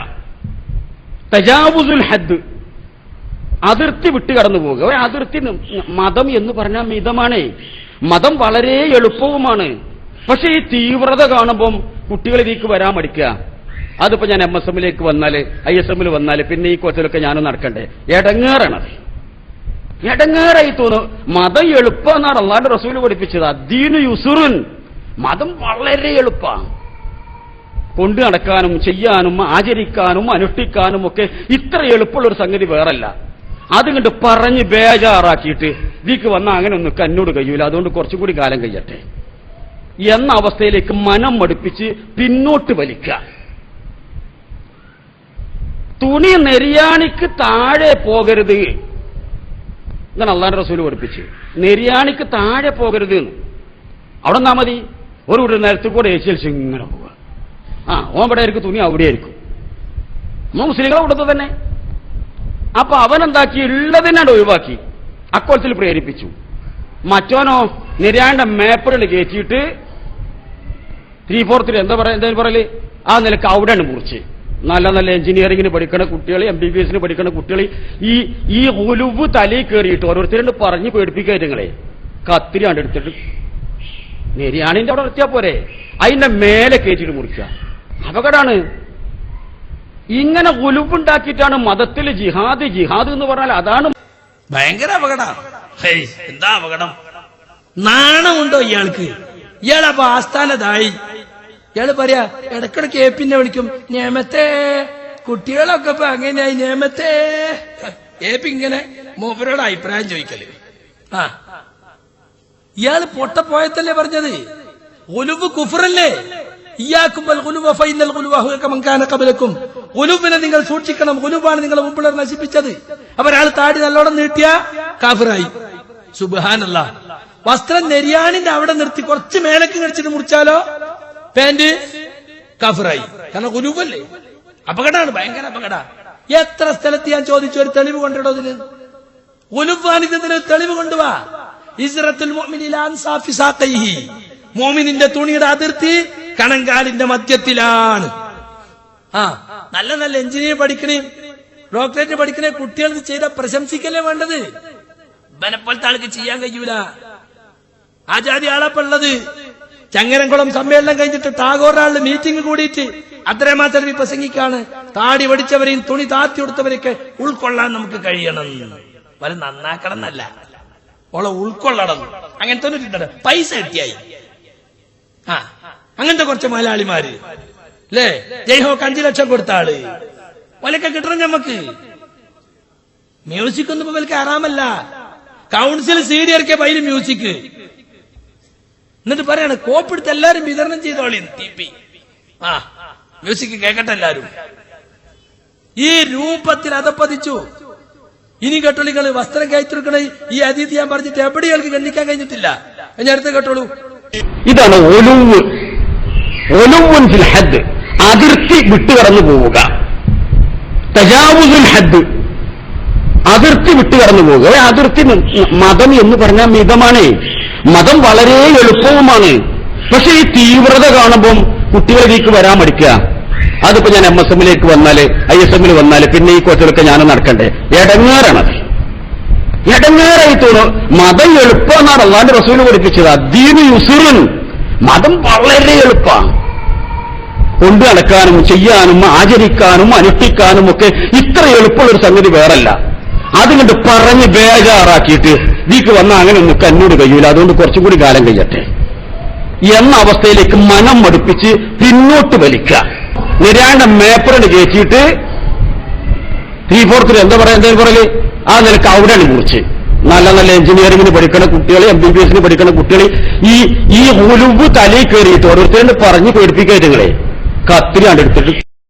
തജാവുസുൽ ഹദ്, അതിർത്തി വിട്ടുകടന്നു പോവുക. അതിർത്തി, മതം എന്ന് പറഞ്ഞാൽ മിതമാണേ. മതം വളരെ എളുപ്പവുമാണ്. പക്ഷെ ഈ തീവ്രത കാണുമ്പം കുട്ടികൾ ഇതിലേക്ക് വരാൻ മടിക്കുക. അതിപ്പോ ഞാൻ MSMലേക്ക് വന്നാല്, ISM വന്നാല് പിന്നെ ഈ കൊച്ചിലൊക്കെ ഞാനും നടക്കണ്ടേ? എടങ്ങേറാണത്. എടങ്ങേറായി തോന്നും. മതം എളുപ്പമെന്നാണ് അള്ളാന്റെ റസൂല് പഠിപ്പിച്ചത്. അദ്ദീനു യുസ്റുൻ, മതം വളരെ എളുപ്പമാണ്. കൊണ്ടു നടക്കാനും ചെയ്യാനും ആചരിക്കാനും അനുഷ്ഠിക്കാനും ഒക്കെ ഇത്ര എളുപ്പമുള്ളൊരു സംഗതി വേറല്ല. അതുകൊണ്ട് പറഞ്ഞ് ബേജാറാക്കിയിട്ട് ഇതിക്ക് വന്നാൽ അങ്ങനെ ഒന്നും എന്നോട് കഴിയൂല, അതുകൊണ്ട് കുറച്ചും കൂടി കാലം കഴിയട്ടെ എന്ന അവസ്ഥയിലേക്ക് മനം മടുപ്പിച്ച് പിന്നോട്ട് വലിക്കുക. തുണി നെരിയാണിക്ക് താഴെ പോകരുത് എന്നാണ് അള്ളാന്റെ റസൂല് പഠിപ്പിച്ച്. നെരിയാണിക്ക് താഴെ പോകരുത് എന്ന്. അവിടെ നിന്നാ മതി. ഒരു നേരത്തെ കൂടെ ഏച്ചിയൽച്ച് ഇങ്ങനെ പോവുക. ഓമ്പടെ ആയിരിക്കും തുണി, അവിടെ ആയിരിക്കും. മുസ്ലിങ്ങളെ കൊടുത്തു തന്നെ. അപ്പൊ അവനെന്താക്കി, ഉള്ളതിനാണ്ട് ഒഴിവാക്കി അക്കോളത്തിൽ പ്രേരിപ്പിച്ചു. മറ്റോനോ നെരിയാണ്ട മേപ്പറിൽ കയറ്റിയിട്ട് 3/4 എന്താ പറയല്, ആ നിലക്ക് അവിടെയാണ് മുറിച്ച്. നല്ല നല്ല എഞ്ചിനീയറിംഗിന് പഠിക്കുന്ന കുട്ടികൾ, MBBS പഠിക്കുന്ന കുട്ടികൾ ഈ ഉലുവ് തലയിൽ കയറിയിട്ട് ഓരോരുത്തരും പറഞ്ഞ് പേടിപ്പിക്കുക. നിങ്ങളെ കത്തിരി കണ്ടെടുത്തിട്ട് നെരിയാണിന്റെ അവിടെ നിർത്തിയാ പോരെ, അതിന്റെ മേലെ കയറ്റിയിട്ട് മുറിക്കുക. അപകടമാണ്. ഇങ്ങനെ ഉലുവുണ്ടാക്കിയിട്ടാണ് മതത്തിൽ ജിഹാദ് എന്ന് പറഞ്ഞാൽ അതാണ് ഭയങ്കര അപകടം. എന്താ അപകടം? നാണമുണ്ടോ ഇയാൾക്ക്? ഇയാളപ്പോ ആസ്ഥാനതായി. ഇയാള് പറയാ, ഇടക്കിടക്ക് ഏപ്പിന്നെ വിളിക്കും, നിയമത്തെ കുട്ടികളൊക്കെ ഇപ്പൊ അങ്ങനെയായി, നിയമത്തെ ഏപ്പി ഇങ്ങനെ മൂപ്പരോട് അഭിപ്രായം ചോദിക്കല്. ഇയാള് പൊട്ടപ്പോയത്തല്ലേ പറഞ്ഞത്? ഉലുവ് കുഫറല്ലേ? ഉലുവിനെ നിങ്ങൾ സൂക്ഷിക്കണം. ഉലുവാണ് നിങ്ങളെ മുമ്പിലർ നശിപ്പിച്ചത്. അപ്പൊ ഒരാൾ താടി നല്ലോണം നീട്ടിയ കാഫിറായി. സുബ്ഹാനല്ലാഹ്. വസ്ത്രം നെരിയാണിന്റെ അവിടെ നിർത്തി കുറച്ച് മേലേക്ക് കഴിച്ചിട്ട് മുറിച്ചാലോ പാന്റ് കാഫിറായി. കാരണം ഉലുവല്ലേ. അപകടമാണ്, ഭയങ്കര അപകട. എത്ര സ്ഥലത്ത് ഞാൻ ചോദിച്ചു, ഒരു തെളിവ് കൊണ്ടിടോ ഇതിന്. ഉലുവാനിതത്തിന് തെളിവ് കൊണ്ടുവാ. ഇസ്റത്തുൽ മുഅ്മിനി ലാ അൻസാഫി സാഖൈഹി, മുഅ്മിനിന്റെ തുണിയുടെ അതിർത്തി കണങ്കാലിന്റെ മധ്യത്തിലാണ്. നല്ല നല്ല എഞ്ചിനീയർ പഠിക്കണേ, ഡോക്ടറേറ്റ് പഠിക്കണേ കുട്ടികൾക്ക് ചെയ്ത പ്രശംസിക്കല്ലേ വേണ്ടത്. ബലപ്പോലത്തെ ആൾക്ക് ചെയ്യാൻ കഴിയൂല. ആ ജാതി ആളപ്പുള്ളത്. ചങ്ങരംകുളം സമ്മേളനം കഴിഞ്ഞിട്ട് ടാഗോറാളിൽ മീറ്റിംഗ് കൂടിയിട്ട് അത്രമാത്രം പ്രസംഗിക്കാണ്. താടി പഠിച്ചവരെയും തുണി താത്തി കൊടുത്തവരെയൊക്കെ ഉൾക്കൊള്ളാൻ നമുക്ക് കഴിയണം. വല നന്നാക്കണം എന്നല്ല, ഓളെ ഉൾക്കൊള്ളണം. അങ്ങനത്തെ ഒരു പൈസ കിട്ടിയായി. അങ്ങനത്തെ കുറച്ച് മലയാളിമാര് അല്ലേ, ജയ്ഹോക്ക് 5 ലക്ഷം കൊടുത്ത ആള്, ഓലൊക്കെ കിട്ടണം. ഞമ്മക്ക് മ്യൂസിക് ഒന്നും ഇപ്പൊ വലിക്ക് ആറാമല്ല. കൗൺസിൽ CD ഇറക്കിയ അതിൽ മ്യൂസിക്. എന്നിട്ട് പറയാണ് കോപ്പെടുത്ത് എല്ലാരും വിതരണം ചെയ്തോളി TP. മ്യൂസിക് കേൾക്കട്ടെ എല്ലാരും. ഈ രൂപത്തിൽ അതപ്പതിച്ചു. ഇനി കേട്ടോളൂ, നിങ്ങൾ വസ്ത്രം കയറ്റിയെടുക്കണ ഈ അതീതി ഞാൻ പറഞ്ഞിട്ട് എവിടെയാൾക്ക് ഖണ്ഡിക്കാൻ കഴിഞ്ഞിട്ടില്ല. ഞാൻ അടുത്ത് കേട്ടോളൂ. ഇതാണ് ഒലുവുൻ ഫിൽ ഹദ്, അതിർത്തി വിട്ടുകടന്നു പോവുക. തജാവുസുൽ ഹദ്, അതിർത്തി വിട്ടുകടന്നു പോവുക. അതിർത്തി മതം എന്ന് പറഞ്ഞാൽ മിതമാണ്. മതം വളരെ എളുപ്പവുമാണ്. പക്ഷെ ഈ തീവ്രത കാണുമ്പം കുട്ടികളിലേക്ക് വരാൻ മടിക്കുക. അതിപ്പോ ഞാൻ MSMലേക്ക് വന്നാല് ISMൽ വന്നാല് പിന്നെ ഈ കോച്ചുകളൊക്കെ ഞാൻ നടക്കണ്ടേ? എടങ്ങേറാണത്. എടങ്ങേറായി തോന്നും. മതം എളുപ്പമെന്നാണ് അല്ലാഹുവിന്റെ റസൂൽ പഠിപ്പിച്ചത്. അദ്ദീനു യുസ്റുൻ, മതം വളരെ എളുപ്പമാണ്. കൊണ്ടു നടക്കാനും ചെയ്യാനും ആചരിക്കാനും അനുഷ്ഠിക്കാനും ഒക്കെ ഇത്ര എളുപ്പമുള്ളൊരു സംഗതി വേറല്ല. അതുകൊണ്ട് പറഞ്ഞ് ബേജാറാക്കിയിട്ട് ഇതിക്ക് വന്നാൽ അങ്ങനെ ഒന്നും എന്നോട് കഴിയൂല, അതുകൊണ്ട് കുറച്ചും കൂടി കാലം കഴിയട്ടെ എന്ന അവസ്ഥയിലേക്ക് മനം മടുപ്പിച്ച് പിന്നോട്ട് വലിക്കുക. നിരാണ്ട മേപ്പറിന് കയറ്റിയിട്ട് 3/4 എന്താ പറയാ, എന്തായാലും പറയല് ആ നിലക്ക് അവിടെയാണ് കുറിച്ച് നല്ല നല്ല എഞ്ചിനീയറിംഗിന് പഠിക്കുന്ന കുട്ടികളെ, MBBSന് പഠിക്കുന്ന കുട്ടികളെ ഈ ഉലുവ് തലയിൽ കയറിയിട്ട് ഓരോരുത്തരും പറഞ്ഞ് പേടിപ്പിക്കുക. നിങ്ങളെ കത്തിരി കണ്ടെടുത്തിട്ട്